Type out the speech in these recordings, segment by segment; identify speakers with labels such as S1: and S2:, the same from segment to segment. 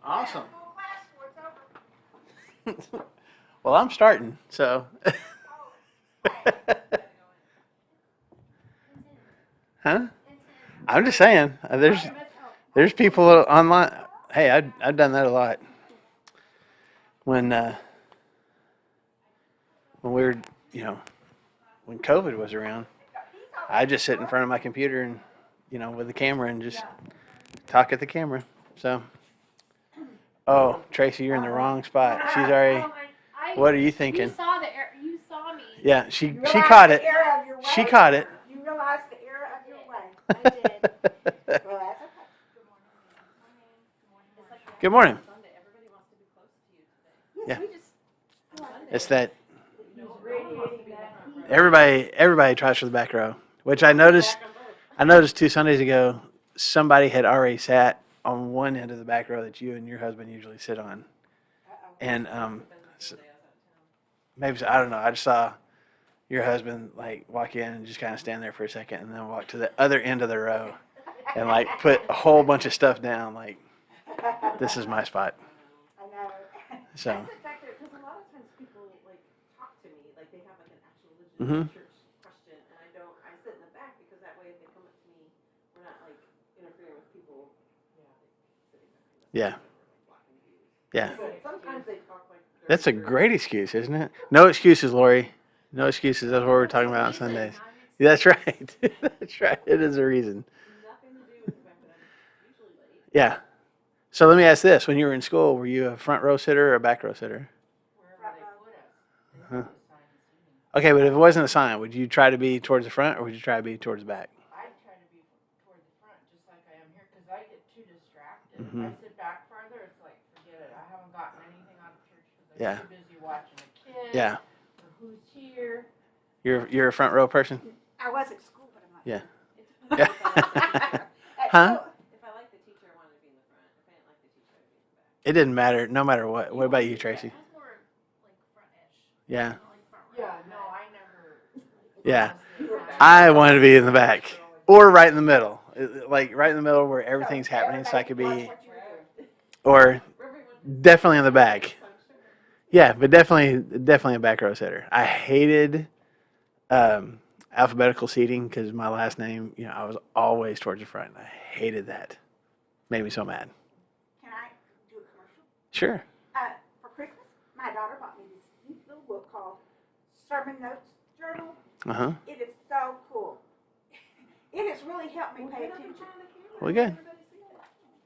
S1: Awesome. Well, I'm starting, so. Huh? I'm just saying. There's people online. Hey, I've done that a lot. When we were, when COVID was around, I just sit in front of my computer and, with the camera and just talk at the camera. So. Oh, Tracy, you're in the wrong spot. She's already. What are you thinking?
S2: You saw me.
S1: Yeah, she caught it. She caught it.
S3: You realized the error of your way.
S2: I did.
S3: Well, that's okay.
S1: Good morning.
S2: Everybody wants to be close to you today.
S1: Yeah. It's that everybody tries for the back row, which I noticed 2 Sundays ago, somebody had already sat on one end of the back row that you and your husband usually sit on. And so maybe, I don't know, I just saw your husband walk in and just kind of stand there for a second and then walk to the other end of the row and put a whole bunch of stuff down this is my spot.
S3: I know.
S1: So.
S2: Back there, because a lot of times people talk to me they have an actual legitimate church question, and I sit in the back because that way if they come up to me, we're not interfering with people.
S1: Yeah. Yeah.
S2: Sometimes they talk
S1: That's a great excuse, isn't it? No excuses, Lori. No excuses. That's what we're talking about on Sundays. That's right. That's right. It is a reason.
S2: nothing to do with the fact that I'm usually late.
S1: Yeah. So let me ask this. When you were in school, were you a front row sitter or a back row sitter?
S2: Wherever they put us.
S1: Okay, but if it wasn't a sign, would you try to be towards the front or would you try to be towards the back?
S4: I try to be toward the front, just like I am here, because I get too distracted. If I sit back farther, it's forget it. I haven't gotten anything out of church because I'm too busy watching a kid.
S1: Yeah.
S4: Or who's here.
S1: You're a front row person?
S3: I was at school, but I'm not.
S1: Yeah.
S3: Yeah.
S1: Huh?
S2: If I like the teacher, I wanted to be in the front. If I didn't like the teacher, I'd be in the back.
S1: It didn't matter, no matter what. What about you, Tracy?
S2: I was more front-ish.
S1: Yeah.
S4: Yeah, no, I never.
S1: Yeah. I wanted to be in the back or right in the middle. Right in the middle where everything's happening, so I could be, or definitely in the back. Yeah, but definitely a back row sitter. I hated alphabetical seating because my last name, I was always towards the front. I hated that. Made me so mad.
S3: Can I do a commercial?
S1: Sure.
S3: For Christmas, my daughter bought me this neat little book called Sermon Notes Journal.
S1: Uh-huh.
S3: It is so cool. It has really helped me pay attention.
S1: Well, good.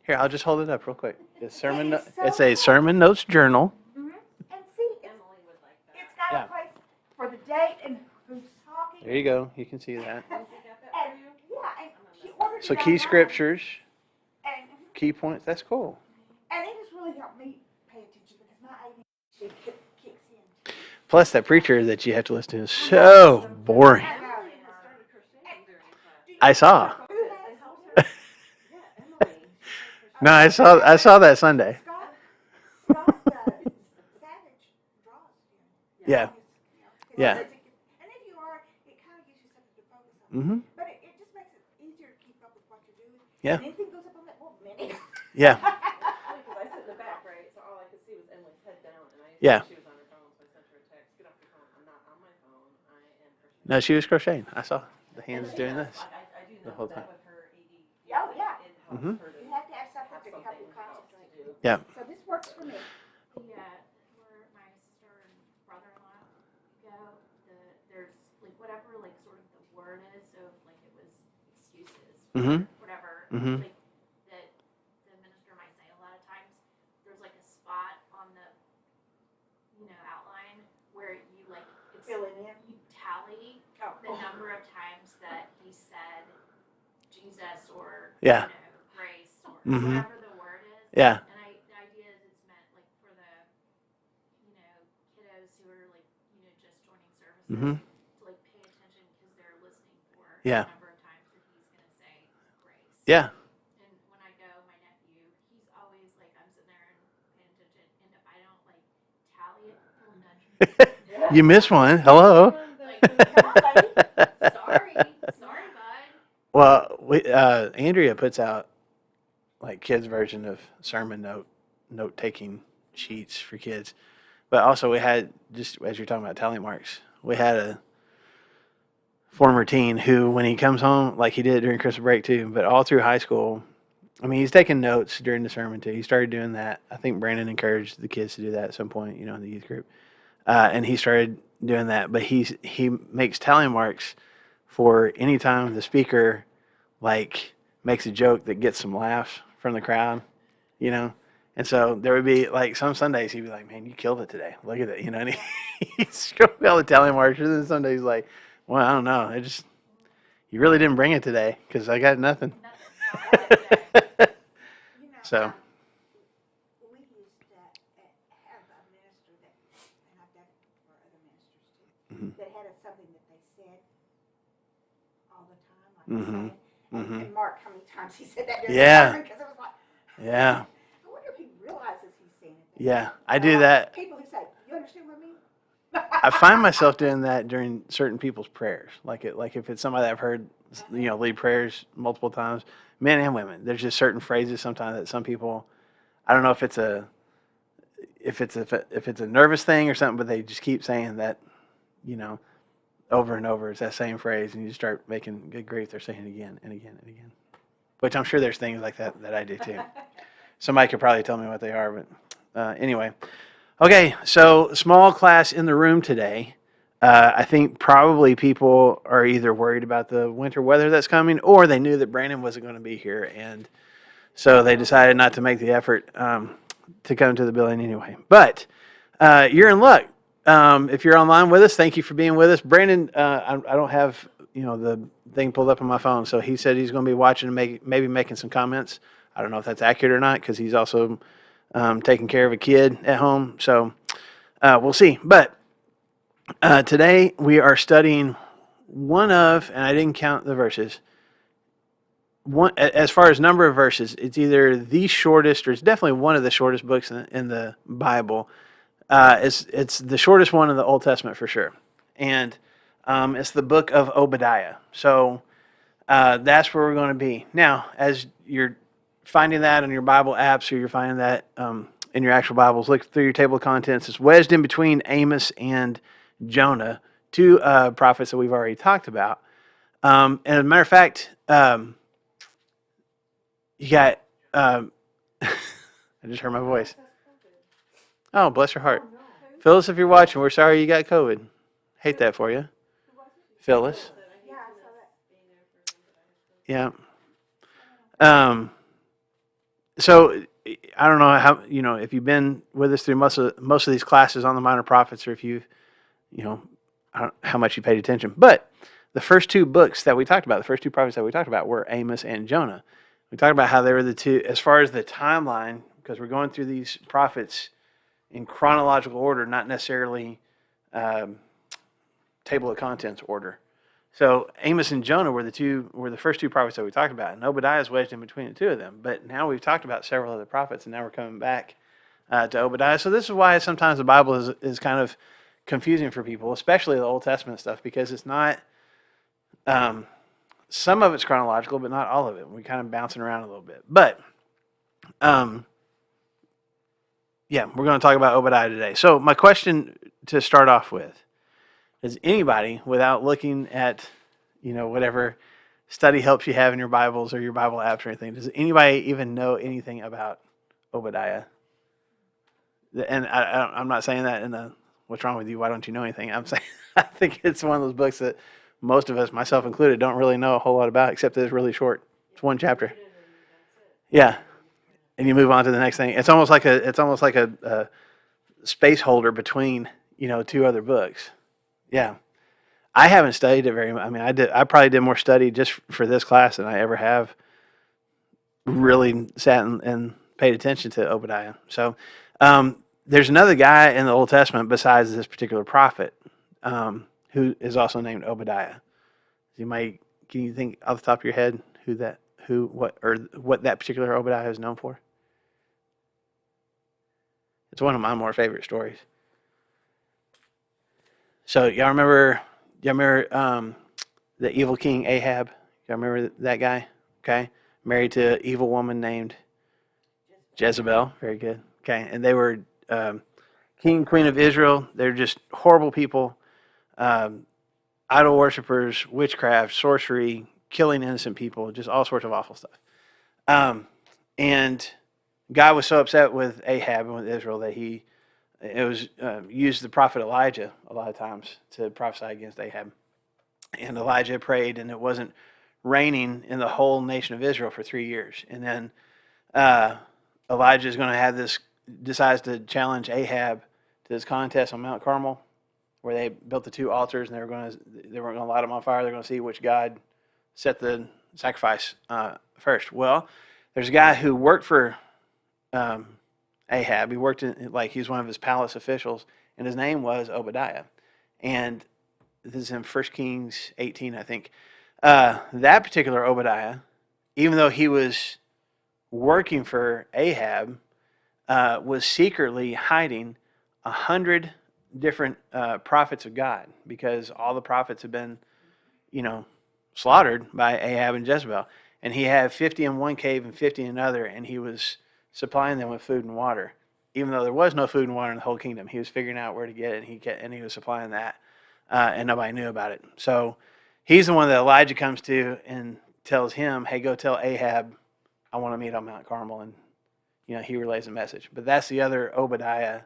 S1: Here, I'll just hold it up real quick. It's
S3: It's
S1: a sermon notes journal.
S3: And see,
S2: Emily would like that.
S3: it's got a place for the date and who's talking.
S1: There you go. You can see that.
S3: And she ordered
S1: So
S3: it
S1: key
S3: online.
S1: scriptures,
S3: And
S1: key points. That's cool.
S3: it has really helped me pay attention because my ADHD kicks in.
S1: Plus, that preacher that you have to listen to is so boring.
S3: I know.
S1: I saw. No, I saw that Sunday.
S3: Scott Savage draws.
S1: Yeah. Yeah.
S3: And if you are, it kind of gives you something to focus on.
S1: Mm-hmm.
S3: But it just makes it easier to keep up with what you're doing.
S1: Yeah.
S3: And anything goes up on that minute.
S1: Yeah.
S2: Because I sit in the back, right? So all I could see was Emily's head down, and
S1: Yeah.
S2: she was on her phone, so I sent her a text. Get off your phone. I'm not on my phone. I am crocheting.
S1: No, she was crocheting. I saw the hands doing this.
S2: I do
S1: the
S2: know
S1: whole
S2: that
S1: time.
S2: with her AD.
S3: Oh, yeah.
S2: It helps
S1: Mhm.
S2: her to
S3: You have to have something
S2: have
S3: to help
S2: something
S3: you
S2: to help
S3: concentrate.
S2: do.
S1: Yeah.
S3: So this works for me.
S5: Where my sister and brother-in-law go, there's whatever sort of the word is. So if it was excuses,
S1: Mhm.
S5: whatever,
S1: Mhm.
S5: that the minister might say a lot of times. There's a spot on the outline where you it's
S3: Fill it in.
S5: you tally the number of times that he said Jesus or
S1: Yeah.
S5: grace or
S1: Mhm.
S5: whatever the word is.
S1: Yeah.
S5: And the idea is it's meant for the kiddos who are just joining services
S1: Mhm.
S5: to pay attention because they're listening for
S1: Yeah.
S5: the number of times that he's going to say grace.
S1: Yeah.
S5: And when I go, my nephew, he's always I'm sitting there and paying attention, and if I don't tally it, he'll nudge me.
S1: You missed one. Hello.
S5: Sorry, bud.
S1: Well, Andrea puts out kids' version of sermon note note-taking sheets for kids. But also we had, just as you're talking about tally marks, we had a former teen who, when he comes home, like he did during Christmas break too, but all through high school, I mean, he's taking notes during the sermon too. He started doing that. I think Brandon encouraged the kids to do that at some point, you know, in the youth group. And he started doing that. But he makes tally marks for any time the speaker, like, makes a joke that gets some laughs from the crowd, you know. And so there would be, like, some Sundays he'd be like, man, you killed it today. Look at it, you know. And he's going to be able to tally marks. And then some days he's like, well, I don't know. You really didn't bring it today because I got nothing. So.
S3: We used to have a minister that, and I've done it for other ministers too, that had something that they said all the time, like and Mark, how many times he said that during the sermon, because it was like,
S1: yeah.
S3: I wonder if he realizes he's saying it.
S1: Yeah, I do that.
S3: People who say, you understand what I mean?
S1: I find myself doing that during certain people's prayers. Like if it's somebody that I've heard, you know, lead prayers multiple times, men and women. There's just certain phrases sometimes that some people, I don't know if it's a nervous thing or something, but they just keep saying that, you know, over and over. It's that same phrase, and you just start making good grief. They're saying it again and again and again. Which I'm sure there's things like that I do too. Somebody could probably tell me what they are, but anyway. Okay, so small class in the room today. I think probably people are either worried about the winter weather that's coming, or they knew that Brandon wasn't going to be here, and so they decided not to make the effort to come to the building anyway. But you're in luck. If you're online with us, thank you for being with us. Brandon, I don't have the thing pulled up on my phone, so he said he's going to be watching and maybe making some comments. I don't know if that's accurate or not because he's also taking care of a kid at home. So we'll see. But today we are studying one of, and I didn't count the verses, as far as number of verses, it's either the shortest or it's definitely one of the shortest books in the Bible. It's the shortest one in the Old Testament for sure. And it's the book of Obadiah. So that's where we're going to be. Now, as you're finding that in your Bible apps or you're finding that in your actual Bibles, look through your table of contents. It's wedged in between Amos and Jonah, two prophets that we've already talked about. And as a matter of fact, you got, I just heard my voice. Oh, bless her heart. Phyllis, if you're watching, we're sorry you got COVID. Hate that for you. Phyllis. Yeah. So I don't know how, if you've been with us through most of these classes on the minor prophets, or if you've, I don't know how much you paid attention. But the first two books that we talked about, the first two prophets that we talked about were Amos and Jonah. We talked about how they were the two, as far as the timeline, because we're going through these prophets in chronological order, not necessarily table of contents order. So Amos and Jonah were the first two prophets that we talked about, and Obadiah is wedged in between the two of them. But now we've talked about several other prophets, and now we're coming back to Obadiah. So this is why sometimes the Bible is kind of confusing for people, especially the Old Testament stuff, because it's not. Some of it's chronological, but not all of it. We're kind of bouncing around a little bit. But, yeah, we're going to talk about Obadiah today. So my question to start off with, is anybody, without looking at, whatever study helps you have in your Bibles or your Bible apps or anything, does anybody even know anything about Obadiah? And I'm not saying that in the, what's wrong with you, why don't you know anything? I'm saying, I think it's one of those books that most of us, myself included, don't really know a whole lot about, except that it's really short. It's one chapter. Yeah. And you move on to the next thing. It's almost like a space holder between, two other books. Yeah. I haven't studied it very much. I mean, I probably did more study just for this class than I ever have really sat and paid attention to Obadiah. So there's another guy in the Old Testament besides this particular prophet who is also named Obadiah. Can you think off the top of your head what that particular Obadiah is known for? It's one of my more favorite stories. So y'all remember the evil king Ahab? Y'all remember that guy? Okay. Married to an evil woman named Jezebel. Very good. Okay, and they were king and queen of Israel. They're just horrible people, idol worshippers, witchcraft, sorcery, killing innocent people, just all sorts of awful stuff. And God was so upset with Ahab and with Israel that he used the prophet Elijah a lot of times to prophesy against Ahab. And Elijah prayed, and it wasn't raining in the whole nation of Israel for 3 years. And then Elijah is going to decides to challenge Ahab to this contest on Mount Carmel, where they built the 2 altars, and they weren't going to light them on fire. They're going to see which God set the sacrifice first. Well, there's a guy who worked for Ahab. He worked he's one of his palace officials, and his name was Obadiah. And this is in 1 Kings 18, I think. That particular Obadiah, even though he was working for Ahab, was secretly hiding 100 different prophets of God, because all the prophets had been, slaughtered by Ahab and Jezebel. And he had 50 in one cave and 50 in another, and he was supplying them with food and water. Even though there was no food and water in the whole kingdom, he was figuring out where to get it, and he was supplying that, and nobody knew about it. So he's the one that Elijah comes to and tells him, hey, go tell Ahab I want to meet on Mount Carmel, and he relays the message. But that's the other Obadiah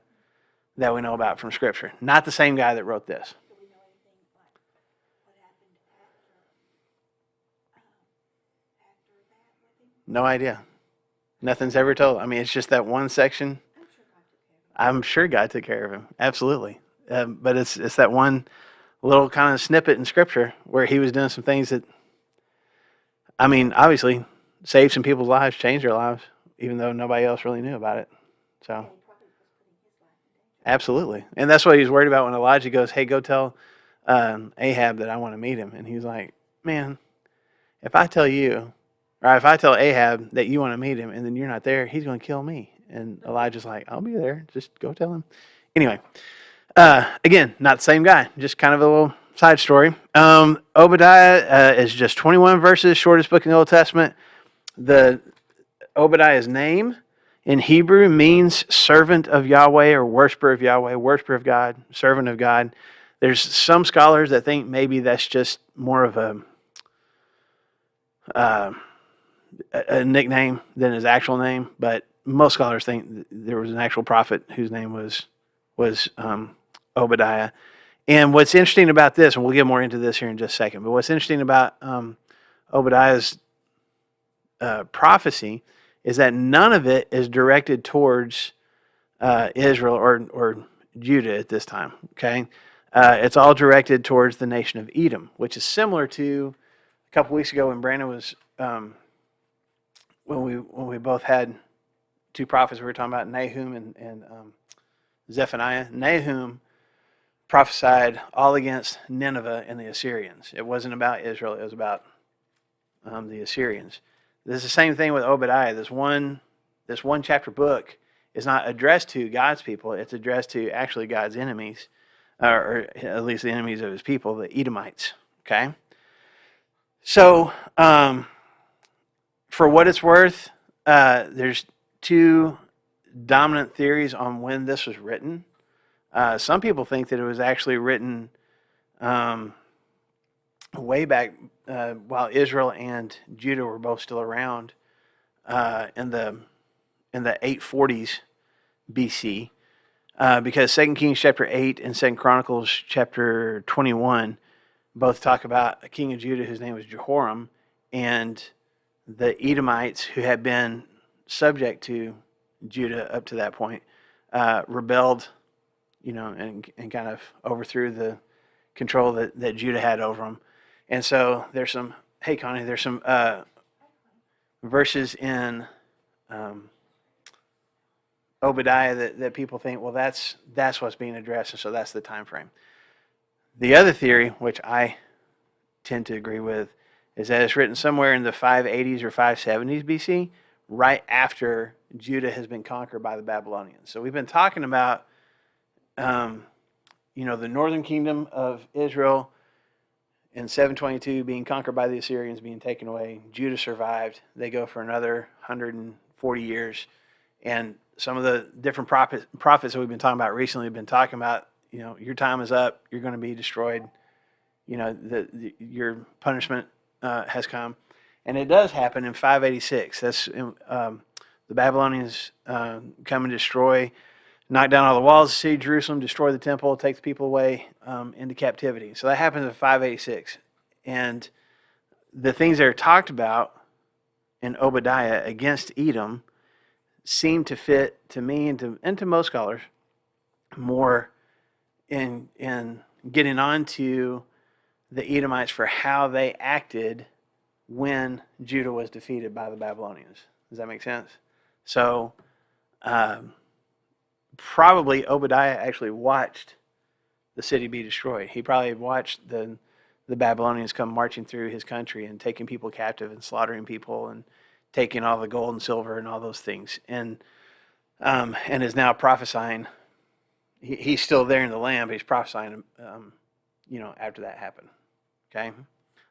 S1: that we know about from Scripture. Not the same guy that wrote this.
S3: Do we know anything like what happened after that with him?
S1: No idea. Nothing's ever told. I mean, it's just that one section. I'm sure God took care of him. Absolutely. But it's that one little kind of snippet in Scripture where he was doing some things that, I mean, obviously saved some people's lives, changed their lives, even though nobody else really knew about it. So, absolutely. And that's what he's worried about when Elijah goes, hey, go tell Ahab that I want to meet him. And he's like, man, if I tell Ahab that you want to meet him and then you're not there, he's going to kill me. And Elijah's like, I'll be there. Just go tell him. Anyway, again, not the same guy. Just kind of a little side story. Obadiah is just 21 verses, shortest book in the Old Testament. The Obadiah's name in Hebrew means servant of Yahweh or worshiper of Yahweh, worshiper of God, servant of God. There's some scholars that think maybe that's just more of a nickname than his actual name, but most scholars think there was an actual prophet whose name was Obadiah. And what's interesting about this, and we'll get more into this here in just a second, but what's interesting about Obadiah's prophecy is that none of it is directed towards Israel or Judah at this time. Okay, it's all directed towards the nation of Edom, which is similar to a couple weeks ago when Brandon was when we both had 2 prophets. We were talking about Nahum and Zephaniah. Nahum prophesied all against Nineveh and the Assyrians. It wasn't about Israel. It was about the Assyrians. This is the same thing with Obadiah. This one chapter book is not addressed to God's people. It's addressed to actually God's enemies, or at least the enemies of his people, the Edomites. Okay? So, for what it's worth, there's 2 dominant theories on when this was written. Some people think that it was actually written way back while Israel and Judah were both still around in the 840s BC, because 2 Kings chapter 8 and 2 Chronicles chapter 21 both talk about a king of Judah whose name was Jehoram, and the Edomites, who had been subject to Judah up to that point, rebelled, and kind of overthrew the control that Judah had over them. And so there's some, hey Connie, there's some verses in Obadiah that people think, well, that's what's being addressed, and so that's the time frame. The other theory, which I tend to agree with, is that it's written somewhere in the 580s or 570s BC, right after Judah has been conquered by the Babylonians. So we've been talking about, the northern kingdom of Israel in 722 being conquered by the Assyrians, being taken away. Judah survived. They go for another 140 years And some of the different prophets that we've been talking about recently have been talking about, your time is up. You're going to be destroyed. Your punishment has come. And it does happen in 586. That's the Babylonians come and destroy, knock down all the walls of the city of Jerusalem, destroy the temple, take the people away into captivity. So that happens in 586. And the things that are talked about in Obadiah against Edom seem to fit, to me and to most scholars, more in getting onto the Edomites for how they acted when Judah was defeated by the Babylonians. Does that make sense? So probably Obadiah actually watched the city be destroyed. He probably watched the Babylonians come marching through his country and taking people captive and slaughtering people and taking all the gold and silver and all those things, and is now prophesying. He's still there in the land, but he's prophesying, after that happened. Okay,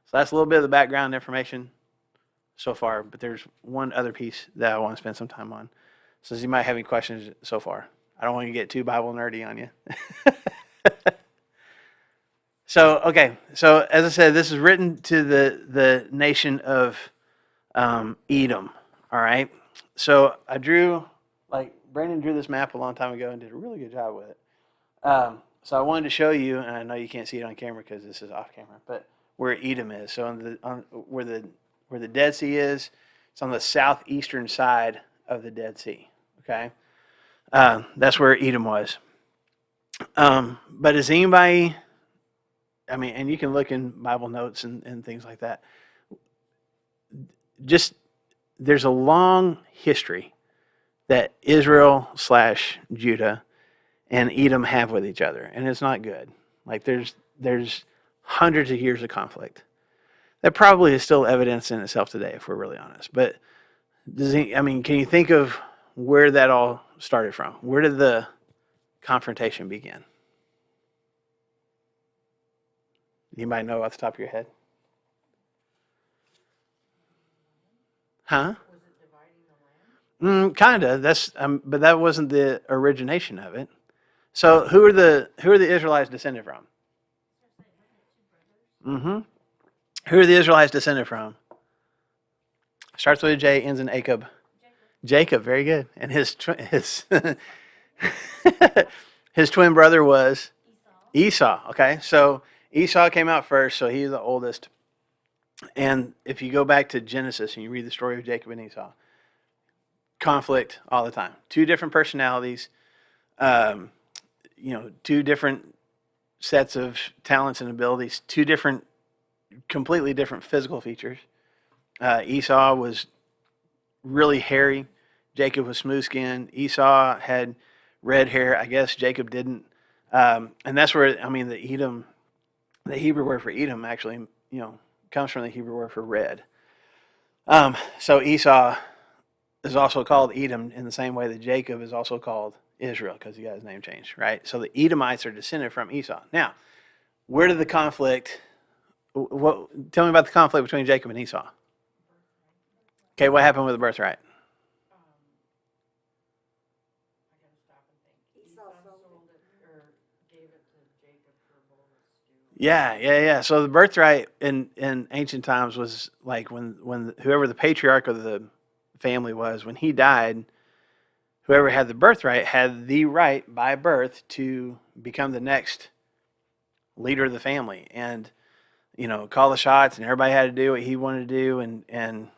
S1: so that's a little bit of the background information so far. But there's one other piece that I want to spend some time on, since you might have any questions so far. I don't want to get too Bible nerdy on you. So as I said, this is written to the nation of Edom. All right. So I Brandon drew this map a long time ago and did a really good job with it. So I wanted to show you, and I know you can't see it on camera because this is off camera, but where Edom is. So where the Dead Sea is, it's on the southeastern side of the Dead Sea. Okay. That's where Edom was. But is anybody, and you can look in Bible notes and things like that. Just, there's a long history that Israel / Judah and Edom have with each other, and it's not good. Like there's hundreds of years of conflict that probably is still evidence in itself today, if we're really honest. But can you think of where that all started from? Where did the confrontation begin? You might know off the top of your head. Huh?
S4: Was it dividing the land?
S1: Kinda. But that wasn't the origination of it. So who are the Israelites descended from? Mm-hmm. Who are the Israelites descended from? Starts with a J, ends in Jacob. Jacob, very good. And his his twin brother was Esau. Okay, so Esau came out first, so he's the oldest. And if you go back to Genesis and you read the story of Jacob and Esau, conflict all the time. Two different personalities, two different sets of talents and abilities, two completely different physical features. Esau was really hairy. Jacob was smooth skinned. Esau had red hair. I guess Jacob didn't. And that's where, the Hebrew word for Edom actually, comes from the Hebrew word for red. So Esau is also called Edom in the same way that Jacob is also called Israel, because he got his name changed, right? So the Edomites are descended from Esau. Now, where did the conflict, tell me about the conflict between Jacob and Esau. Okay, what happened with the birthright?
S4: I gotta stop and think. Esau sold it or gave it to Jacob for a bowl of stew.
S1: Yeah. So the birthright in ancient times was like when whoever the patriarch of the family was, when he died, whoever had the birthright had the right by birth to become the next leader of the family and, call the shots, and everybody had to do what he wanted to do, and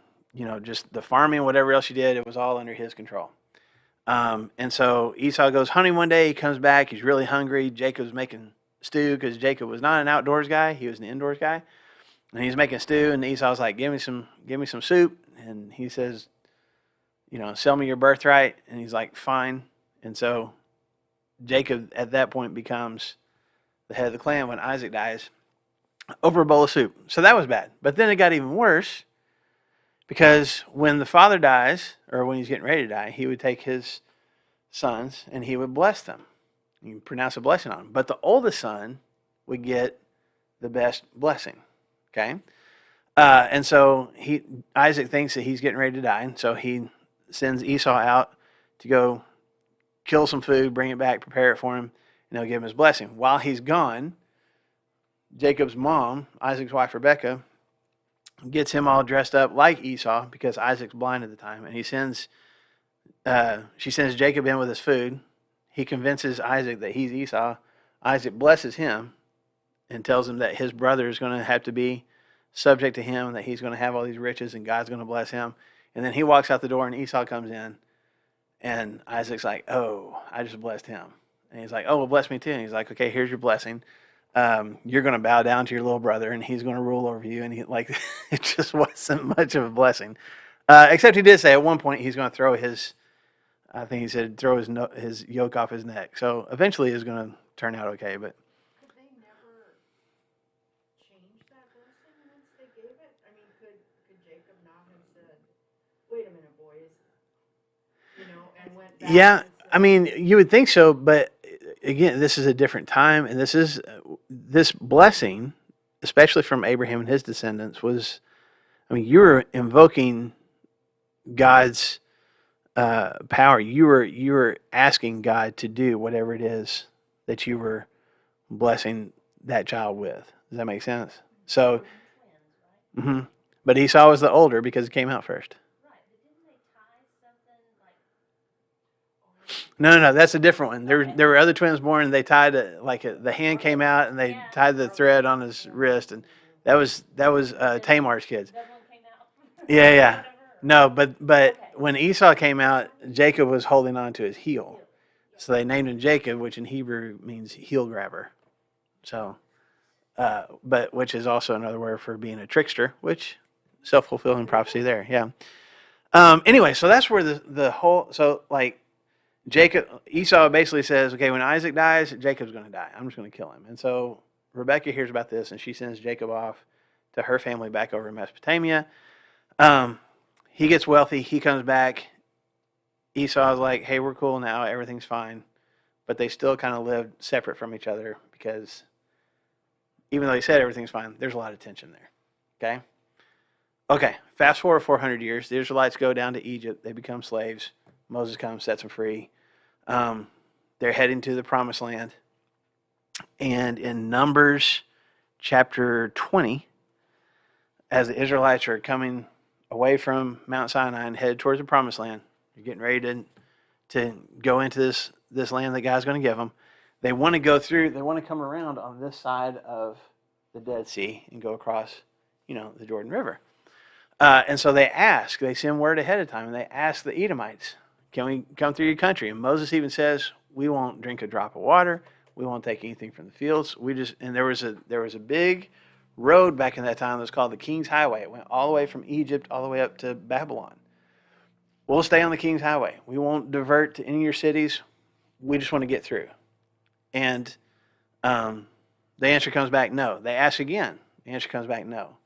S1: just the farming, whatever else you did, it was all under his control. And so Esau goes hunting one day, he comes back, he's really hungry. Jacob's making stew, because Jacob was not an outdoors guy, he was an indoors guy. And he's making stew, and Esau's like, give me some soup. And he says, sell me your birthright. And he's like, fine. And so Jacob at that point becomes the head of the clan when Isaac dies over a bowl of soup. So that was bad. But then it got even worse, because when the father dies, or when he's getting ready to die, he would take his sons and he would bless them. You pronounce a blessing on them. But the oldest son would get the best blessing. Okay? And so Isaac thinks that he's getting ready to die, and so he sends Esau out to go kill some food, bring it back, prepare it for him, and he'll give him his blessing. While he's gone, Jacob's mom, Isaac's wife Rebecca, gets him all dressed up like Esau because Isaac's blind at the time, and she sends Jacob in with his food. He convinces Isaac that he's Esau. Isaac blesses him and tells him that his brother is going to have to be subject to him, that he's going to have all these riches and God's going to bless him. And then he walks out the door and Esau comes in, and Isaac's like, oh, I just blessed him. And he's like, oh, well, bless me too. And he's like, okay, here's your blessing. You're going to bow down to your little brother and he's going to rule over you. And he, like, it just wasn't much of a blessing. Except he did say at one point he's going to throw his yoke off his neck. So eventually it's going to turn out okay. But
S4: Could they never change that blessing once they gave it? I mean, could Jacob not have said, wait a minute, boys, and went back?
S1: yeah,
S4: and said,
S1: I mean, you would think so. But again, this is a different time. And this blessing, especially from Abraham and his descendants, was, I mean, you were invoking God's power. You were asking God to do whatever it is that you were blessing that child with. Does that make sense? So, but Esau was the older because it came out first. No, that's a different one. There were other twins born, and they tied the hand came out, and they tied the thread on his wrist, and that was Tamar's kids. Yeah. No, but when Esau came out, Jacob was holding on to his heel, so they named him Jacob, which in Hebrew means heel grabber. So, but which is also another word for being a trickster, which self-fulfilling prophecy there. Yeah. Anyway, so that's where the whole Esau basically says, okay, when Isaac dies, Jacob's going to die. I'm just going to kill him. And so Rebecca hears about this, and she sends Jacob off to her family back over in Mesopotamia. He gets wealthy. He comes back. Esau's like, hey, we're cool now. Everything's fine. But they still kind of lived separate from each other because even though he said everything's fine, there's a lot of tension there. Okay, fast forward 400 years. The Israelites go down to Egypt. They become slaves. Moses comes, sets them free. They're heading to the promised land. And in Numbers chapter 20, as the Israelites are coming away from Mount Sinai and headed towards the promised land, they're getting ready to go into this land that God's going to give them. They want to come around on this side of the Dead Sea and go across, the Jordan River. And so they send word ahead of time, and they ask the Edomites, can we come through your country? And Moses even says, we won't drink a drop of water. We won't take anything from the fields. And there was a big road back in that time that was called the King's Highway. It went all the way from Egypt all the way up to Babylon. We'll stay on the King's Highway. We won't divert to any of your cities. We just want to get through. And the answer comes back no. They ask again. The answer comes back no.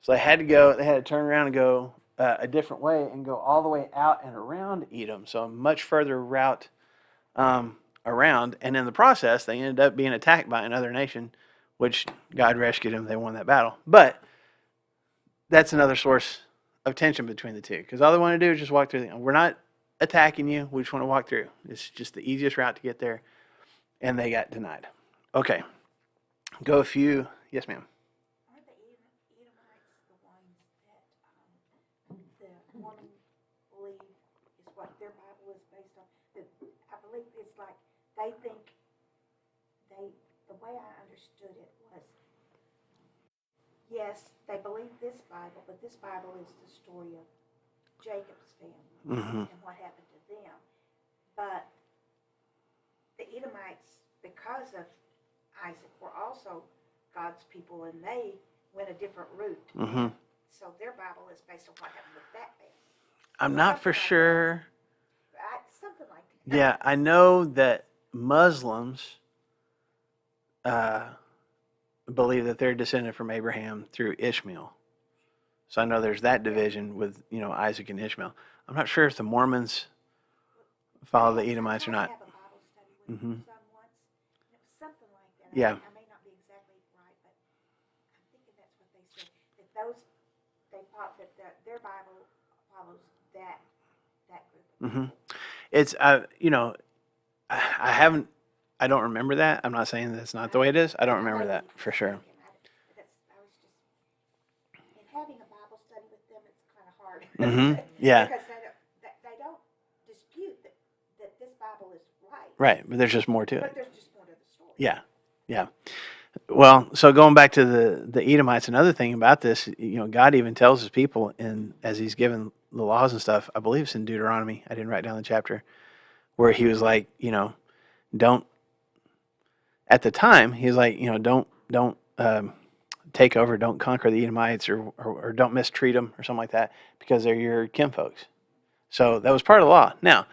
S1: So they had to turn around and go a different way and go all the way out and around Edom. So a much further route around. And in the process, they ended up being attacked by another nation, which God rescued them. They won that battle. But that's another source of tension between the two, because all they want to do is just walk through. We're not attacking you. We just want to walk through. It's just the easiest route to get there. And they got denied. Okay. Yes, ma'am.
S3: Are the Edomites the ones that the woman believe is what their Bible is based on? I believe it's like they think the way I understood it was, yes, they believe this Bible, but this Bible is the story of Jacob's family and what happened to them. But the Edomites, because of Isaac, were also God's people, and they went a different route. So their Bible is based on what happened with that family.
S1: I'm not for sure.
S3: Something like that.
S1: Yeah, I know that Muslims believe that they're descended from Abraham through Ishmael. So I know there's that division with, Isaac and Ishmael. I'm not sure if the Mormons follow the Edomites or not.
S3: I have a Bible study with some once. It was something like that.
S1: Yeah.
S3: I may not be exactly right, but I'm thinking that's what they said. That they thought that their Bible follows that group.
S1: it's I haven't. I don't remember that. I'm not saying that's not the way it is. I don't remember that for sure.
S3: I was just, in having a Bible study with them, it's kind of hard.
S1: Yeah.
S3: Because they don't dispute that this Bible is right.
S1: Right, but there's just more to
S3: But
S1: it.
S3: there's just more to the story.
S1: Yeah, yeah. Well, so going back to the Edomites, another thing about this, God even tells his people, as he's given the laws and stuff. I believe it's in Deuteronomy. I didn't write down the chapter where he was like, don't. At the time, he's like, don't take over, don't conquer the Edomites, or don't mistreat them, or something like that, because they're your kinfolks. So that was part of the law. Now,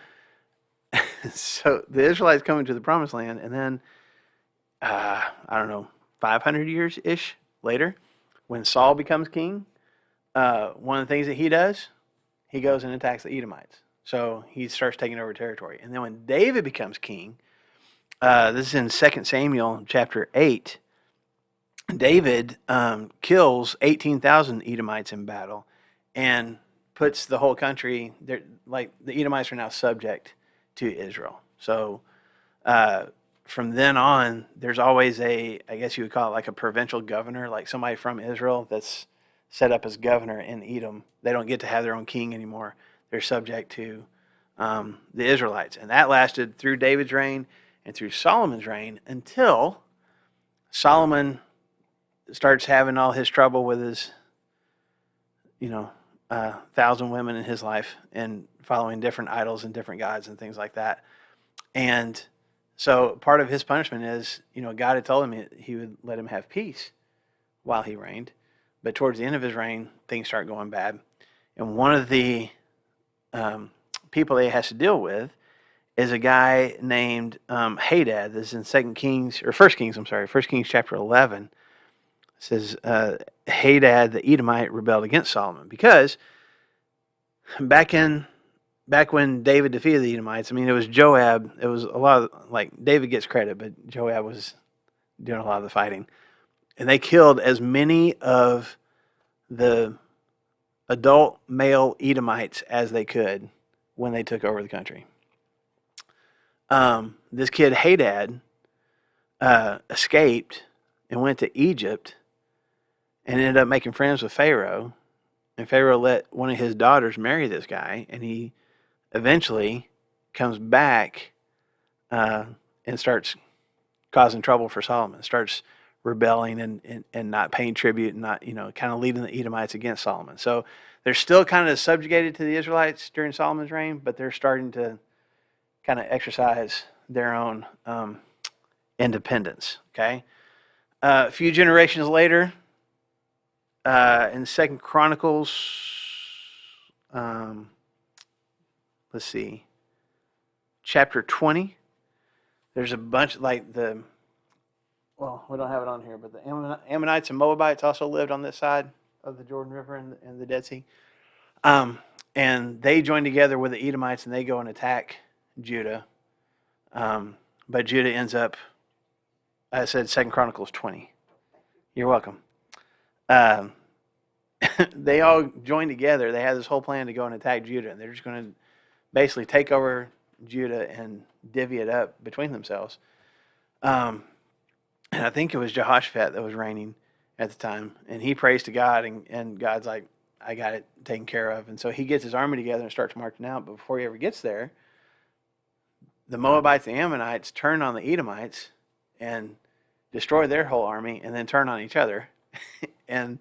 S1: so the Israelites come into the Promised Land, and then I don't know, 500 years ish later, when Saul becomes king, one of the things that he does, he goes and attacks the Edomites. So he starts taking over territory. And then when David becomes king, this is in 2 Samuel chapter 8, David kills 18,000 Edomites in battle and puts the whole country, like the Edomites are now subject to Israel. So from then on, there's always I guess you would call it like a provincial governor, like somebody from Israel that's set up as governor in Edom. They don't get to have their own king anymore. They're subject to the Israelites. And that lasted through David's reign and through Solomon's reign until Solomon starts having all his trouble with his, 1,000 women in his life and following different idols and different gods and things like that. And so part of his punishment is, God had told him he would let him have peace while he reigned. But towards the end of his reign, things start going bad. And one of the people that he has to deal with is a guy named Hadad. This is in 1 Kings chapter 11. It says Hadad the Edomite rebelled against Solomon because back when David defeated the Edomites, it was Joab. It was a lot of, David gets credit, but Joab was doing a lot of the fighting. And they killed as many of the adult male Edomites as they could when they took over the country. This kid Hadad escaped and went to Egypt and ended up making friends with Pharaoh. And Pharaoh let one of his daughters marry this guy, and he eventually comes back and starts causing trouble for Solomon, starts rebelling and not paying tribute and not, kind of leading the Edomites against Solomon. So they're still kind of subjugated to the Israelites during Solomon's reign, but they're starting to kind of exercise their own independence, okay? A few generations later, in 2 Chronicles, let's see, chapter 20, there's a bunch we don't have it on here, but the Ammonites and Moabites also lived on this side of the Jordan River and the Dead Sea. And they join together with the Edomites and they go and attack Judah. But Judah ends up, I said 2 Chronicles 20. You're welcome. They all join together. They had this whole plan to go and attack Judah. And they're just going to basically take over Judah and divvy it up between themselves. And I think it was Jehoshaphat that was reigning at the time. And he prays to God, and God's like, I got it taken care of. And so he gets his army together and starts marching out. But before he ever gets there, the Moabites and Ammonites turn on the Edomites and destroy their whole army and then turn on each other. And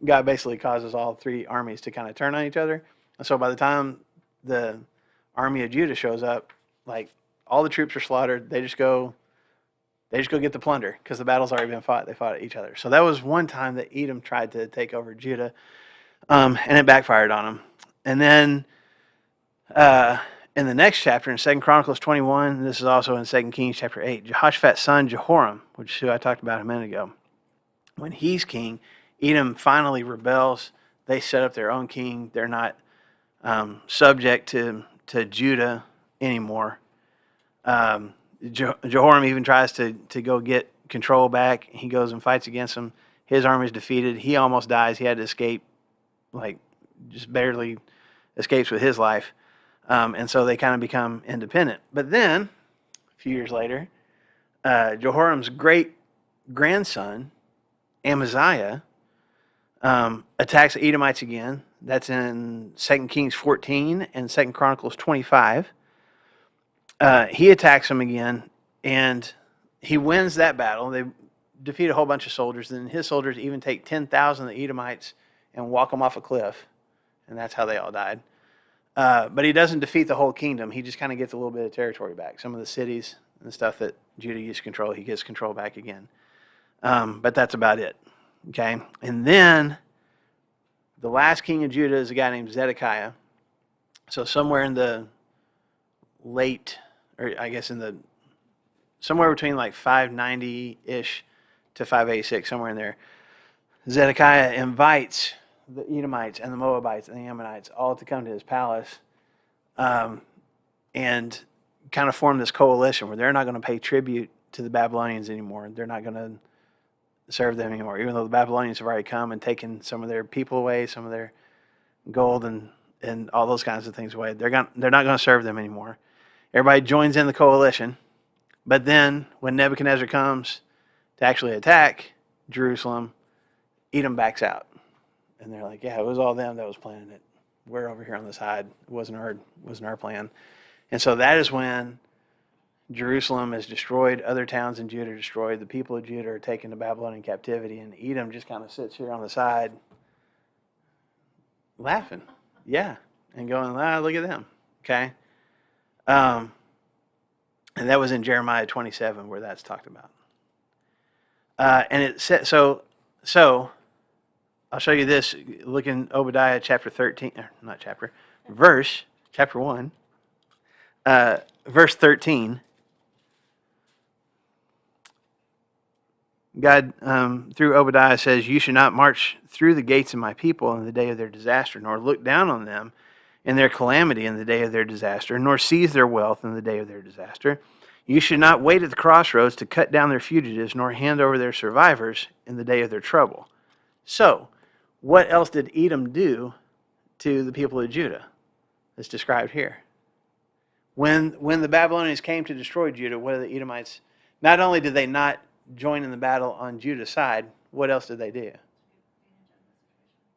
S1: God basically causes all three armies to kind of turn on each other. And so by the time the army of Judah shows up, all the troops are slaughtered. They just go get the plunder because the battle's already been fought. They fought each other. So that was one time that Edom tried to take over Judah, and it backfired on them. And then in the next chapter, in 2 Chronicles 21, this is also in 2 Kings chapter 8, Jehoshaphat's son Jehoram, which is who I talked about a minute ago, when he's king, Edom finally rebels. They set up their own king. They're not subject to Judah anymore. Jehoram even tries to go get control back. He goes and fights against them. His army is defeated. He almost dies. He had to escape, just barely escapes with his life. And so they kind of become independent. But then, a few years later, Jehoram's great grandson, Amaziah, attacks the Edomites again. That's in 2 Kings 14 and 2 Chronicles 25. He attacks them again, and he wins that battle. They defeat a whole bunch of soldiers, and his soldiers even take 10,000 of the Edomites and walk them off a cliff, and that's how they all died. But he doesn't defeat the whole kingdom. He just kind of gets a little bit of territory back. Some of the cities and stuff that Judah used to control, he gets control back again. But that's about it. Okay? And then the last king of Judah is a guy named Zedekiah. So somewhere in the late, or I guess somewhere between like 590-ish to 586, somewhere in there, Zedekiah invites the Edomites and the Moabites and the Ammonites all to come to his palace and kind of form this coalition where they're not going to pay tribute to the Babylonians anymore. They're not going to serve them anymore, even though the Babylonians have already come and taken some of their people away, some of their gold and all those kinds of things away. They're not going to serve them anymore. Everybody joins in the coalition, but then when Nebuchadnezzar comes to actually attack Jerusalem, Edom backs out. And they're like, yeah, it was all them that was planning it. We're over here on the side. It wasn't our plan. And so that is when Jerusalem is destroyed, other towns in Judah are destroyed, the people of Judah are taken to Babylonian captivity, and Edom just kind of sits here on the side laughing. Yeah. And going, look at them. Okay? And that was in Jeremiah 27 where that's talked about. And it said, so I'll show you this. Look in Obadiah chapter 13, chapter 1, verse 13. God, through Obadiah, says, "You should not march through the gates of my people in the day of their disaster, nor look down on them in their calamity in the day of their disaster, nor seize their wealth in the day of their disaster. You should not wait at the crossroads to cut down their fugitives, nor hand over their survivors in the day of their trouble." So, what else did Edom do to the people of Judah? It's described here. When the Babylonians came to destroy Judah, what did the Edomites? Not only did they not join in the battle on Judah's side, what else did they do?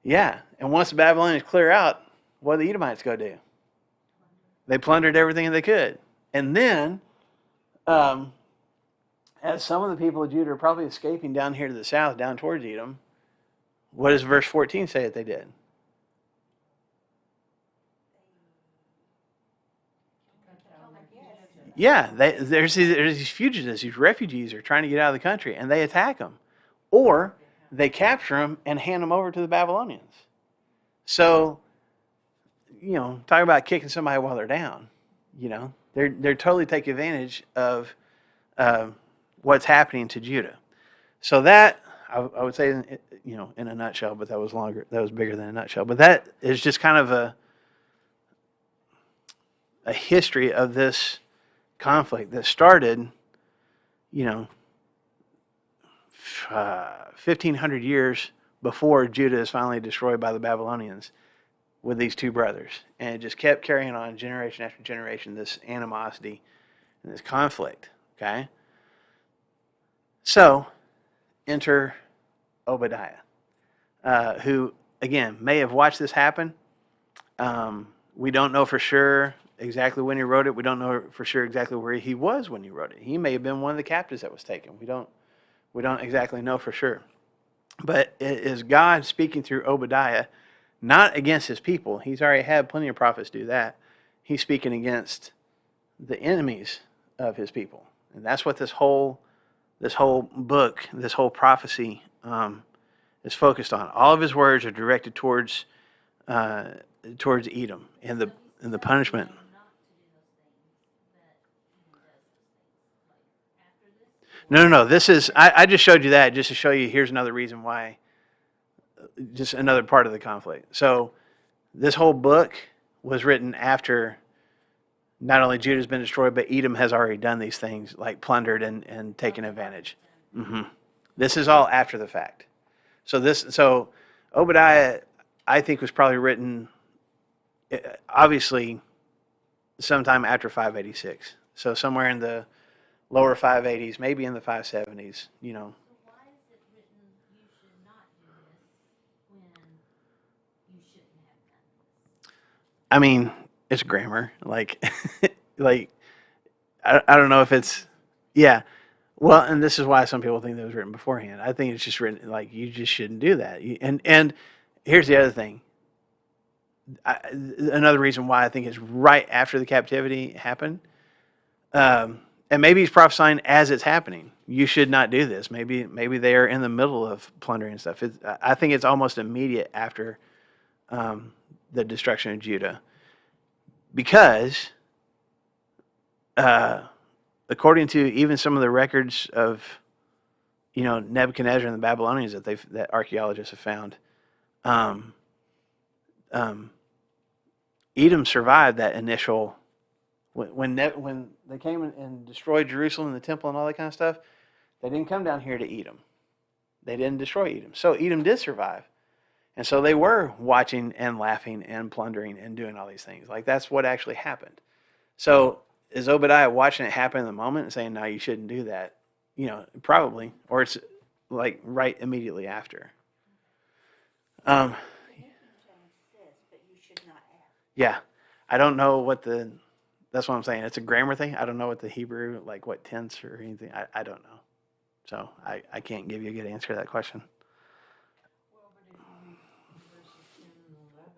S1: Yeah, and once the Babylonians clear out, what did the Edomites go do? They plundered everything they could. And then, as some of the people of Judah are probably escaping down here to the south, down towards Edom, what does verse 14 say that they did? Yeah, there's these fugitives, these refugees are trying to get out of the country, and they attack them. Or they capture them and hand them over to the Babylonians. So, talk about kicking somebody while they're down. They're totally taking advantage of what's happening to Judah. So that, I would say, in a nutshell, but that was longer. That was bigger than a nutshell. But that is just kind of a history of this conflict that started, 1,500 years before Judah is finally destroyed by the Babylonians with these two brothers. And it just kept carrying on generation after generation, this animosity and this conflict. Okay? So, enter Obadiah, who, again, may have watched this happen. We don't know for sure exactly when he wrote it. We don't know for sure exactly where he was when he wrote it. He may have been one of the captives that was taken. We don't exactly know for sure. But it is God speaking through Obadiah, not against his people. He's already had plenty of prophets do that. He's speaking against the enemies of his people. And that's what this whole book, this whole prophecy is focused on. All of his words are directed towards Edom and the punishment. No. This is I just showed you that just to show you here's another reason why. Just another part of the conflict. So this whole book was written after not only Judah's been destroyed, but Edom has already done these things, like plundered and taken advantage. Mm-hmm. This is all after the fact. So Obadiah, I think, was probably written, obviously, sometime after 586. So somewhere in the lower 580s, maybe in the 570s, you know.
S6: So why is it written you should not do this when you shouldn't have done this?
S1: I mean, it's grammar. Like, like I don't know if it's, yeah. Well, and this is why some people think that was written beforehand. I think it's just written like you just shouldn't do that. And here's the other thing. Another reason why I think it's right after the captivity happened. And maybe he's prophesying as it's happening. You should not do this. Maybe they are in the middle of plundering and stuff. I think it's almost immediate after the destruction of Judah, because according to even some of the records of Nebuchadnezzar and the Babylonians that archaeologists have found, Edom survived that initial. When they came and destroyed Jerusalem and the temple and all that kind of stuff, they didn't come down here to Edom. They didn't destroy Edom. So Edom did survive. And so they were watching and laughing and plundering and doing all these things. Like, that's what actually happened. So is Obadiah watching it happen in the moment and saying, no, you shouldn't do that? Probably. Or it's like right immediately after.
S3: Making change says, but you should not have.
S1: Yeah. I don't know that's what I'm saying. It's a grammar thing. I don't know what the Hebrew, like what tense or anything. I don't know. So I can't give you a good answer to that question.
S4: Well, but if you read verses 10 and 11,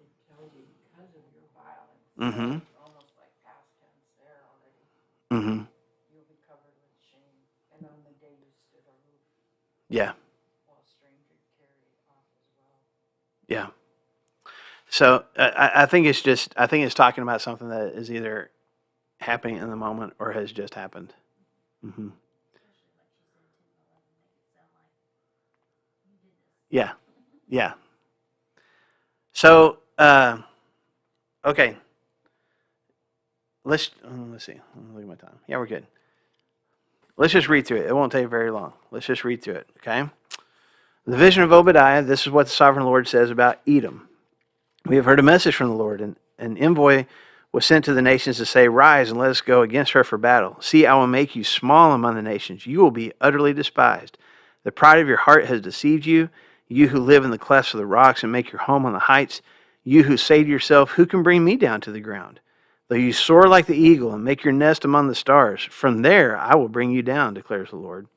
S4: it tells you because of your violence.
S1: Mm-hmm.
S4: It's almost like past tense there already.
S1: Mm-hmm.
S4: You'll be covered with shame. And on the day you stood aloof,
S1: Yeah.
S4: while strangers carried off as well.
S1: Yeah. So I think it's talking about something that is either happening in the moment or has just happened. Mm-hmm. Yeah. Yeah. So, okay. Let's see. Look at my time. Yeah, we're good. Let's just read through it. It won't take very long. Let's just read through it, okay? The vision of Obadiah, this is what the sovereign Lord says about Edom. We have heard a message from the Lord, and an envoy was sent to the nations to say, rise and let us go against her for battle. See, I will make you small among the nations. You will be utterly despised. The pride of your heart has deceived you, you who live in the clefts of the rocks and make your home on the heights, you who say to yourself, who can bring me down to the ground? Though you soar like the eagle and make your nest among the stars, from there I will bring you down, declares the Lord.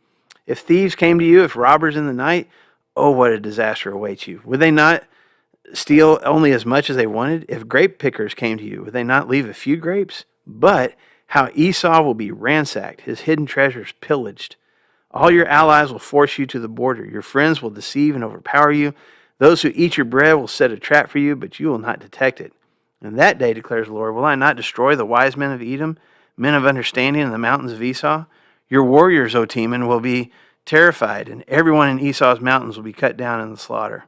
S1: If thieves came to you, if robbers in the night, oh, what a disaster awaits you. Would they not steal only as much as they wanted? If grape pickers came to you, would they not leave a few grapes? But how Esau will be ransacked, his hidden treasures pillaged. All your allies will force you to the border. Your friends will deceive and overpower you. Those who eat your bread will set a trap for you, but you will not detect it. In that day, declares the Lord, will I not destroy the wise men of Edom, men of understanding in the mountains of Esau? Your warriors, O Teman, will be terrified, and everyone in Esau's mountains will be cut down in the slaughter.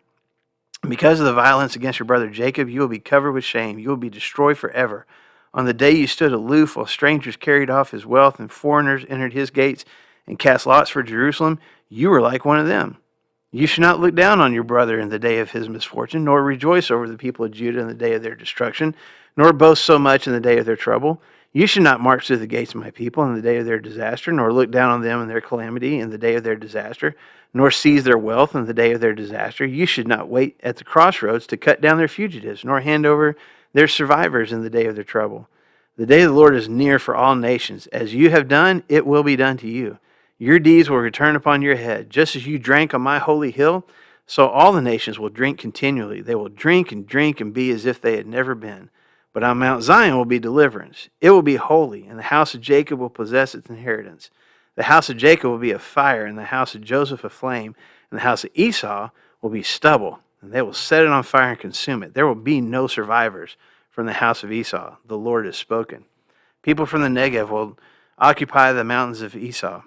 S1: Because of the violence against your brother Jacob, you will be covered with shame. You will be destroyed forever. On the day you stood aloof while strangers carried off his wealth and foreigners entered his gates and cast lots for Jerusalem, you were like one of them. You should not look down on your brother in the day of his misfortune, nor rejoice over the people of Judah in the day of their destruction, nor boast so much in the day of their trouble. You should not march through the gates of my people in the day of their disaster, nor look down on them in their calamity in the day of their disaster, nor seize their wealth in the day of their disaster. You should not wait at the crossroads to cut down their fugitives, nor hand over their survivors in the day of their trouble. The day of the Lord is near for all nations. As you have done, it will be done to you. Your deeds will return upon your head. Just as you drank on my holy hill, so all the nations will drink continually. They will drink and be as if they had never been. But on Mount Zion will be deliverance. It will be holy, and the house of Jacob will possess its inheritance. The house of Jacob will be a fire, and the house of Joseph a flame, and the house of Esau will be stubble, and they will set it on fire and consume it. There will be no survivors from the house of Esau. The Lord has spoken. People from the Negev will occupy the mountains of Esau.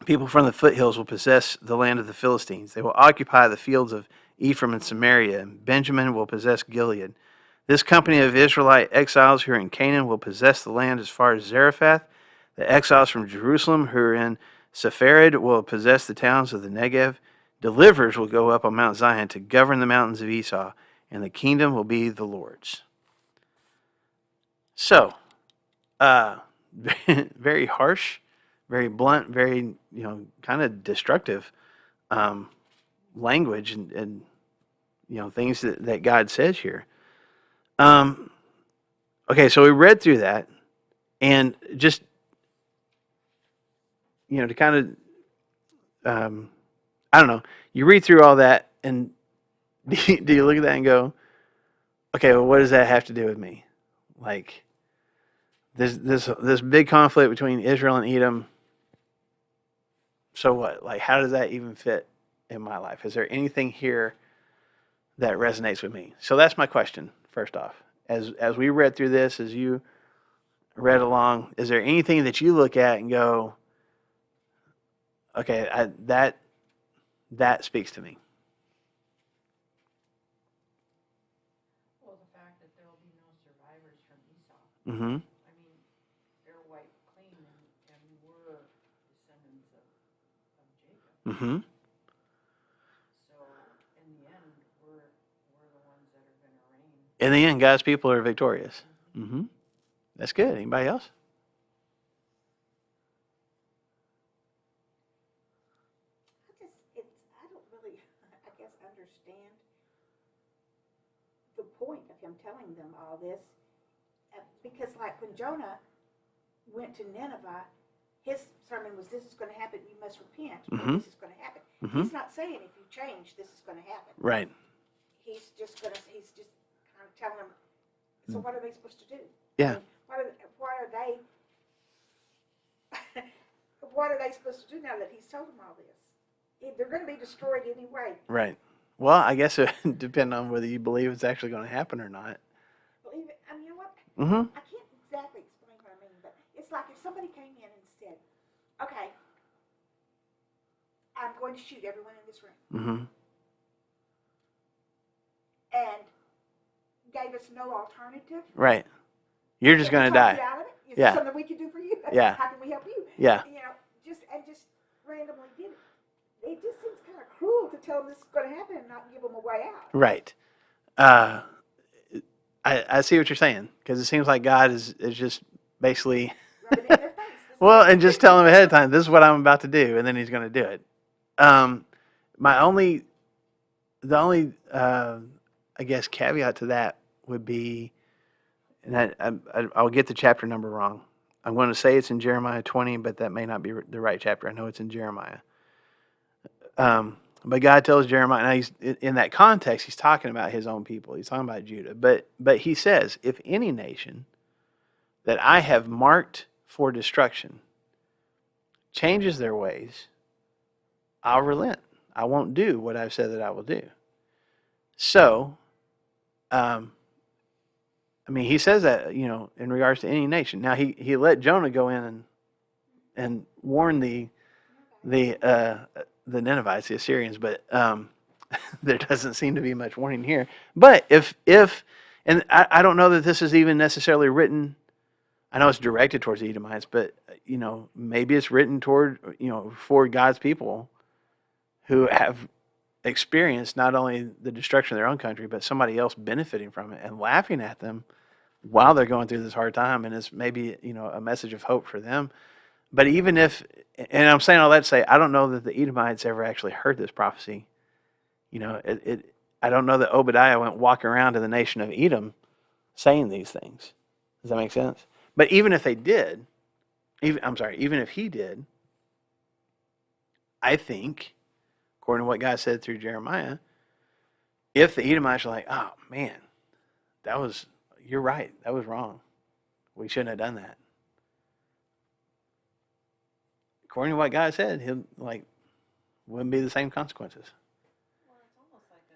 S1: People from the foothills will possess the land of the Philistines. They will occupy the fields of Ephraim and Samaria, and Benjamin will possess Gilead. This company of Israelite exiles who are in Canaan will possess the land as far as Zarephath. The exiles from Jerusalem who are in Sepharad will possess the towns of the Negev. Deliverers will go up on Mount Zion to govern the mountains of Esau, and the kingdom will be the Lord's. So, very harsh, very blunt, very, kind of destructive um, language and things that God says here. Um, okay, so we read through that, and just, to kind of, I don't know, you read through all that, and do you look at that and go, okay, well, what does that have to do with me? Like, this big conflict between Israel and Edom. So what? Like, how does that even fit in my life? Is there anything here that resonates with me? So that's my question. First off, as we read through this, as you read along, is there anything that you look at and go, okay, that speaks to me?
S4: Well, the fact that there will be no survivors from Esau.
S1: Mm-hmm.
S4: I mean, they're wiped clean, and we're descendants of Jacob.
S1: Mm-hmm.
S4: So in the end, we're the ones that are going to reign.
S1: In the end, God's people are victorious. Mm-hmm. That's good. Anybody else?
S3: I don't really, I guess, understand the point of him telling them all this. Because like when Jonah went to Nineveh, his sermon was, this is going to happen, you must repent, or this is going to happen. He's not saying if you change, this is going to happen.
S1: Right.
S3: He's just kind of telling them, so what are they supposed to do?
S1: Yeah.
S3: I mean, what are they supposed to do now that he's told them all this? They're going to be destroyed anyway.
S1: Right. Well, I guess it depends on whether you believe it's actually going to happen or not.
S3: Believe it. I mean, you know what?
S1: Mm-hmm.
S3: I can't exactly explain what I mean, but it's like if somebody came in and said, okay, I'm going to shoot everyone in this room.
S1: Mm-hmm.
S3: And gave us no alternative.
S1: Right. You're just going to die.
S3: Is
S1: Yeah.
S3: there something we can do for you?
S1: Yeah.
S3: How can we help you?
S1: Yeah.
S3: Just randomly did it. It just seems kind of cruel to tell them this is going to happen and not give them a way out.
S1: Right. I see what you're saying, because it seems like God is just basically,
S3: Rubbing it in their face.
S1: well, and just tell them ahead of time, this is what I'm about to do, and then he's going to do it. The only, I guess, caveat to that would be, and I'll get the chapter number wrong. I'm going to say it's in Jeremiah 20, but that may not be the right chapter. I know it's in Jeremiah. But God tells Jeremiah, now he's in that context, he's talking about his own people. He's talking about Judah. But he says, if any nation that I have marked for destruction changes their ways, I'll relent. I won't do what I've said that I will do. So, he says that, in regards to any nation. Now, he let Jonah go in and warn the Ninevites, the Assyrians, but there doesn't seem to be much warning here. But if and I don't know that this is even necessarily written, I know it's directed towards the Edomites, but maybe it's written toward, for God's people who have experienced not only the destruction of their own country, but somebody else benefiting from it and laughing at them while they're going through this hard time, and it's maybe a message of hope for them. But even if, and I'm saying all that to say, I don't know that the Edomites ever actually heard this prophecy. I don't know that Obadiah went walking around to the nation of Edom saying these things. Does that make sense? But even if they did, even if he did, I think, according to what God said through Jeremiah, if the Edomites are like, oh man, you're right, that was wrong. We shouldn't have done that. According to what God said, he'll wouldn't be the same consequences.
S2: Well, it's almost like to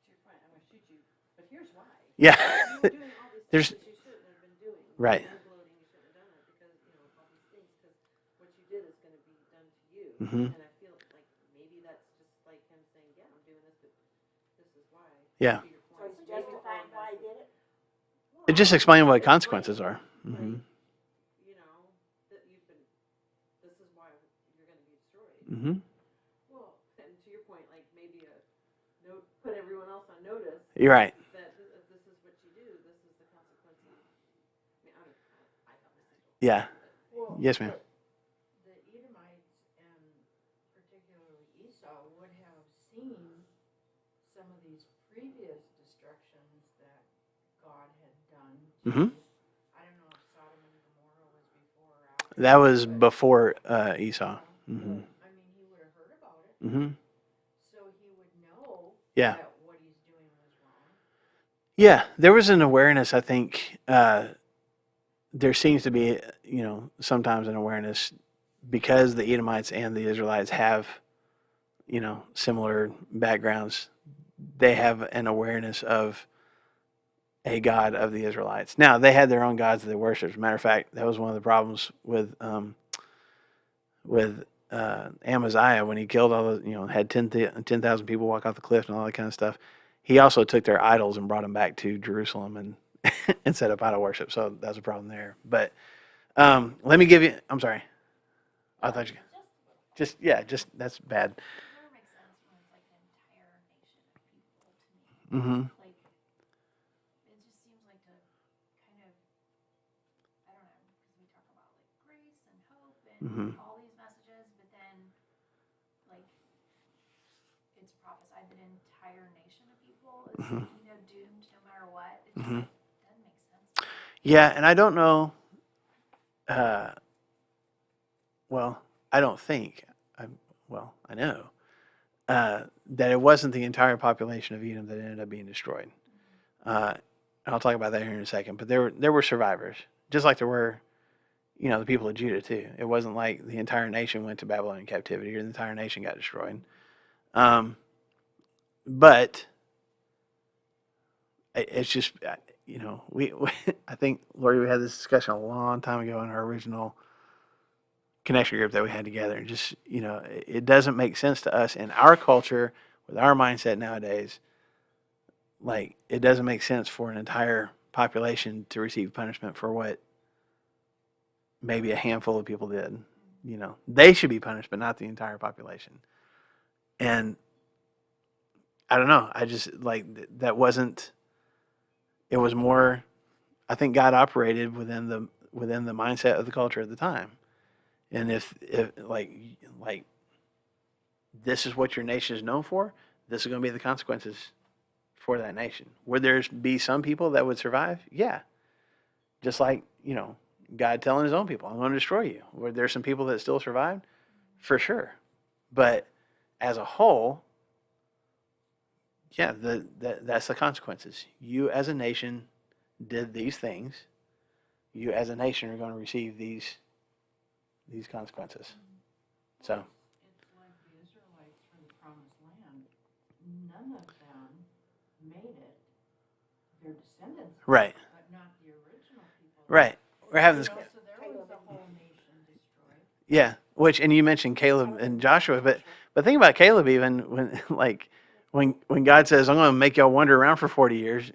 S2: your point, I'm going to shoot you, but here's why.
S1: Yeah.
S2: You were doing all these things that you shouldn't have been doing.
S1: Right.
S2: You were bloating, you shouldn't have done that because, all these things, because what you did is going to be done to you.
S1: Mm-hmm.
S2: And I feel like maybe that's just like him saying, yeah, I'm doing this, but this is why.
S1: Yeah.
S2: To your
S3: So
S2: point.
S3: he's justifying why he did it?
S1: It just explains what consequences are. Mm-hmm.
S2: That you've been, this is why you're going to be destroyed.
S1: Mm-hmm.
S2: Well, and to your point, like maybe put everyone else on notice
S1: You're right.
S2: that if this is what you do, this is the consequences
S1: Yeah.
S4: Well,
S1: Yes, ma'am.
S4: The Edomites and particularly Esau would have seen some of these previous destructions that God had done to,
S1: Mhm.
S4: I don't know if Sodom and Gomorrah was before or after.
S1: That was
S4: but,
S1: before Esau.
S4: but, I mean, he would have heard about it,
S1: Mm-hmm.
S4: so he would know
S1: Yeah.
S4: that what he's doing was wrong.
S1: Yeah, there was an awareness. I think there seems to be, sometimes an awareness because the Edomites and the Israelites have, similar backgrounds. They have an awareness of a God of the Israelites. Now they had their own gods that they worshipped. As a matter of fact, that was one of the problems with Amaziah when he killed all the, had 10,000 people walk off the cliff and all that kind of stuff. He also took their idols and brought them back to Jerusalem and and set up idol worship. So that's a problem there. But let me give you. I'm sorry. I thought you. Just that's bad.
S5: It never makes sense when it's like an entire nation of people to me.
S1: Mm-hmm.
S5: Like, it just seems like to kind of, I don't know, because we talk about like grace and hope and
S1: Mhm.
S5: all these messages, but then like it's prophesied that an entire nation of people is
S1: Mhm.
S5: doomed no matter what. It just
S1: Mhm.
S5: doesn't make sense.
S1: Yeah, and I don't know. Well, I don't think. I know that it wasn't the entire population of Edom that ended up being destroyed. And I'll talk about that here in a second. But there were survivors, just like there were, the people of Judah too. It wasn't like the entire nation went to Babylonian captivity or the entire nation got destroyed. But it's just, we I think, Lori, we had this discussion a long time ago in our original connection group that we had together. Just, it doesn't make sense to us in our culture with our mindset nowadays. Like, it doesn't make sense for an entire population to receive punishment for what maybe a handful of people did. They should be punished, but not the entire population. And I don't know. I just like that wasn't. It was more. I think God operated within the mindset of the culture at the time. And if like this is what your nation is known for, this is going to be the consequences for that nation. Would there be some people that would survive? Yeah. Just like, God telling his own people, I'm going to destroy you. Were there some people that still survived? For sure. But as a whole, yeah, that's the consequences. You as a nation did these things. You as a nation are going to receive these consequences. So.
S4: It's like the Israelites for the promised land. None of them made it. Their descendants did,
S1: Right.
S4: but not the original people.
S1: Right. We're having this.
S4: So there was the whole nation destroyed.
S1: Yeah. And you mentioned Caleb and Joshua, but think about Caleb even when God says, I'm going to make y'all wander around for 40 years.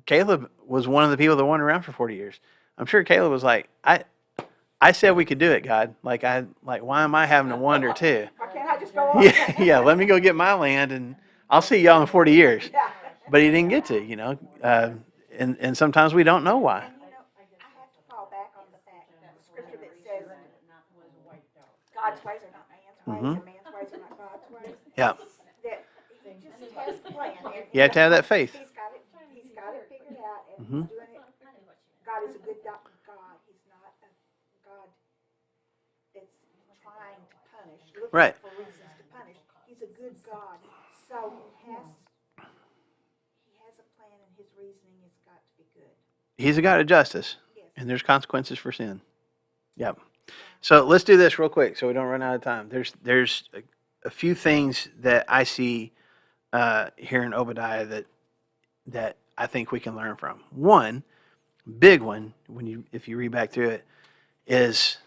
S1: Caleb was one of the people that wandered around for 40 years. I'm sure Caleb was like, I said we could do it, God. Like why am I having to wander too?
S3: Why can't I just go on?
S1: Yeah, let me go get my land and I'll see y'all in 40 years.
S3: Yeah.
S1: But he didn't get to, and sometimes we don't know why.
S3: And I have to fall back on the fact, the scripture that says God's ways are not man's ways,
S1: Mhm.
S3: and man's ways are not God's ways.
S1: Yeah.
S3: That he just has a plan. And
S1: You have to have that faith.
S3: He's got it figured out, and
S1: Mhm.
S3: he's doing it. God is a good God. He's not a God that's trying to punish, looking
S1: Right.
S3: for reasons to punish. He's a good God. So he has a plan, and his reasoning has got to be good.
S1: He's a God of justice,
S3: Yes.
S1: and there's consequences for sin. Yep. So let's do this real quick so we don't run out of time. There's a few things that I see here in Obadiah that I think we can learn from. One big one, if you read back through it, is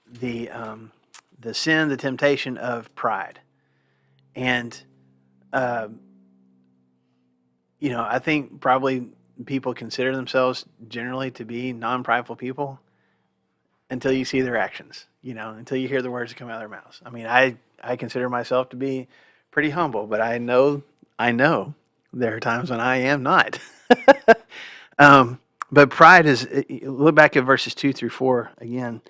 S1: the sin, the temptation of pride, and I think probably people consider themselves generally to be non-prideful people until you see their actions, until you hear the words that come out of their mouths. I mean, I consider myself to be pretty humble, but I know there are times when I am not. But pride is, look back at verses 2 through 4 again.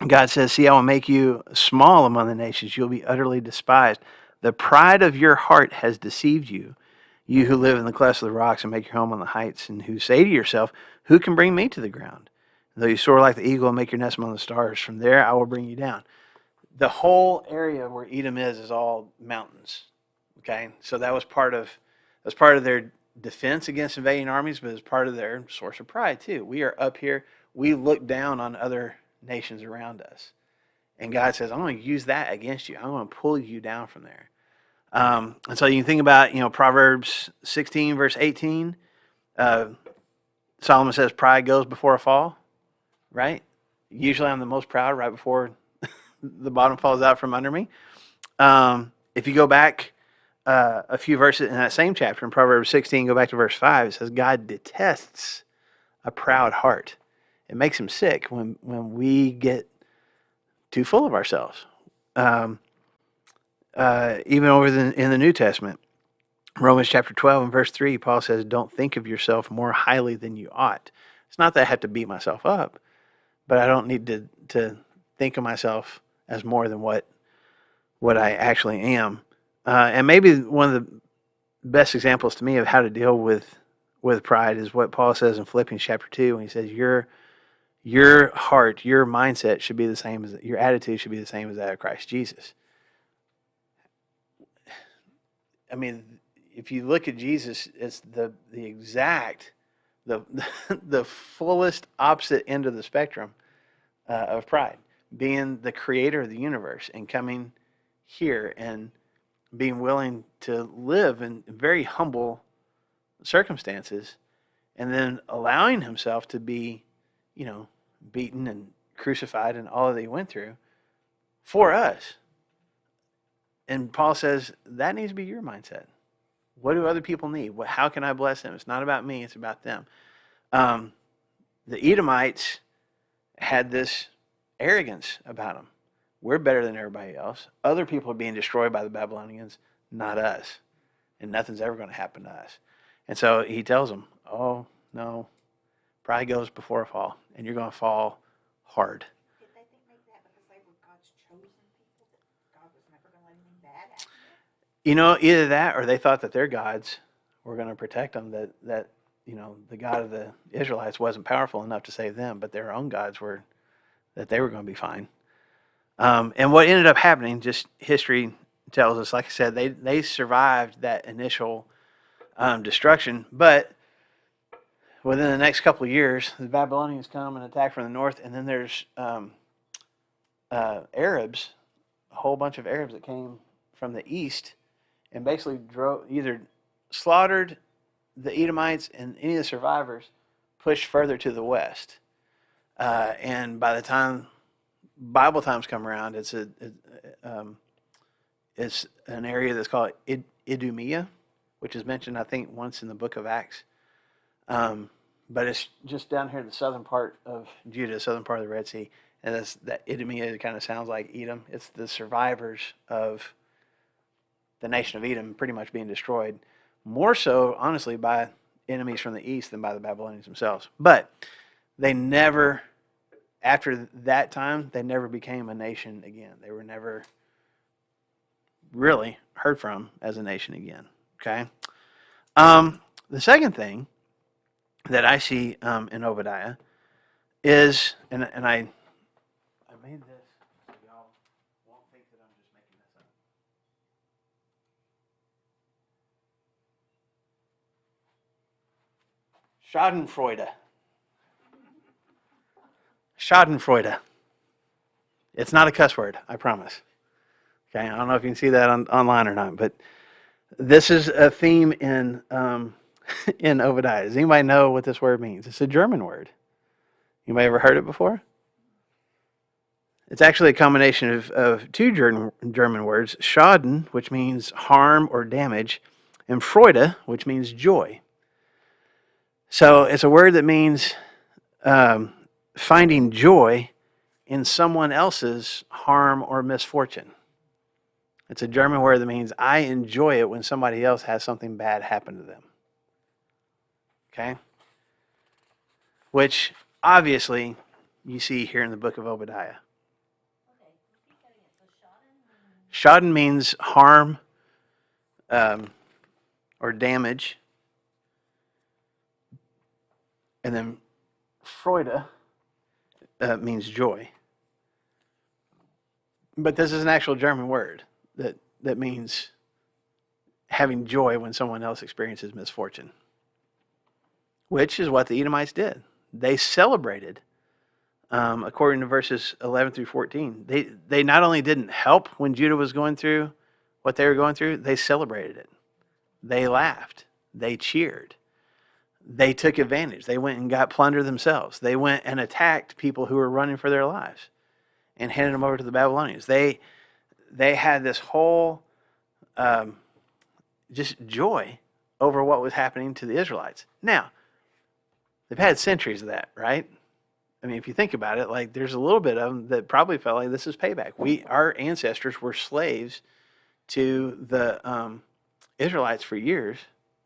S1: God says, see, I will make you small among the nations. You'll be utterly despised. The pride of your heart has deceived you, you who live in the clefts of the rocks and make your home on the heights, and who say to yourself, who can bring me to the ground? Though you soar like the eagle and make your nest among the stars, from there I will bring you down. The whole area where Edom is all mountains. Okay, so that was part of their defense against invading armies, but it's part of their source of pride too. We are up here. We look down on other nations around us, and God says, "I'm going to use that against you. I'm going to pull you down from there." And so you can think about, Proverbs 16 verse 18. Solomon says, "Pride goes before a fall." Right? Usually, I'm the most proud right before the bottom falls out from under me. If you go back a few verses in that same chapter in Proverbs 16, go back to verse 5, it says, God detests a proud heart. It makes him sick when we get too full of ourselves. Even over in the New Testament, Romans chapter 12 and verse 3, Paul says, don't think of yourself more highly than you ought. It's not that I have to beat myself up, but I don't need to think of myself as more than what I actually am. And maybe one of the best examples to me of how to deal with pride is what Paul says in Philippians chapter 2 when he says your heart, your mindset should be the same as your attitude should be the same as that of Christ Jesus. I mean, if you look at Jesus, it's the exact the fullest opposite end of the spectrum of pride, being the creator of the universe and coming here and being willing to live in very humble circumstances, and then allowing himself to be, beaten and crucified and all that he went through for us. And Paul says that needs to be your mindset. What do other people need? How can I bless them? It's not about me, it's about them. The Edomites had this arrogance about them. We're better than everybody else. Other people are being destroyed by the Babylonians, not us. And nothing's ever going to happen to us. And so he tells them, oh, no, pride goes before a fall, and you're going to fall hard.
S3: Did they make that because they were God's chosen people, that God was never going to let anything bad happen?
S1: Either that or they thought that their gods were going to protect them, that the God of the Israelites wasn't powerful enough to save them, but their own gods were, that they were going to be fine. And what ended up happening, just history tells us, like I said, they survived that initial destruction, but within the next couple of years, the Babylonians come and attack from the north, and then there's Arabs, a whole bunch of Arabs that came from the east and basically either slaughtered the Edomites and any of the survivors, pushed further to the west. And by the time Bible times come around, it's an area that's called Idumea, which is mentioned, I think, once in the book of Acts. But it's just down here in the southern part of Judah, southern part of the Red Sea. And that Idumea kind of sounds like Edom. It's the survivors of the nation of Edom pretty much being destroyed. More so, honestly, by enemies from the east than by the Babylonians themselves. But they never, after that time, they never became a nation again. They were never really heard from as a nation again. Okay? The second thing that I see in Obadiah is, and I made this so y'all won't think that I'm just making this up. Schadenfreude. Schadenfreude. It's not a cuss word, I promise. Okay, I don't know if you can see that online or not, but this is a theme in in Obadiah. Does anybody know what this word means? It's a German word. Anybody ever heard it before? It's actually a combination of two German words, Schaden, which means harm or damage, and Freude, which means joy. So it's a word that means finding joy in someone else's harm or misfortune. It's a German word that means I enjoy it when somebody else has something bad happen to them. Okay? which obviously you see here in the book of Obadiah.
S6: Okay, repeat that again. So Shodden means
S1: Schaden means harm or damage. And then Freude means joy. But this is an actual German word that means having joy when someone else experiences misfortune, which is what the Edomites did. They celebrated, according to verses 11 through 14. They not only didn't help when Judah was going through what they were going through, they celebrated it. They laughed. They cheered. They took advantage. They went and got plunder themselves. They went and attacked people who were running for their lives and handed them over to the Babylonians. They had this whole just joy over what was happening to the Israelites. Now, they've had centuries of that, right? I mean, if you think about it, like there's a little bit of them that probably felt like this is payback. Our ancestors were slaves to the Israelites for years,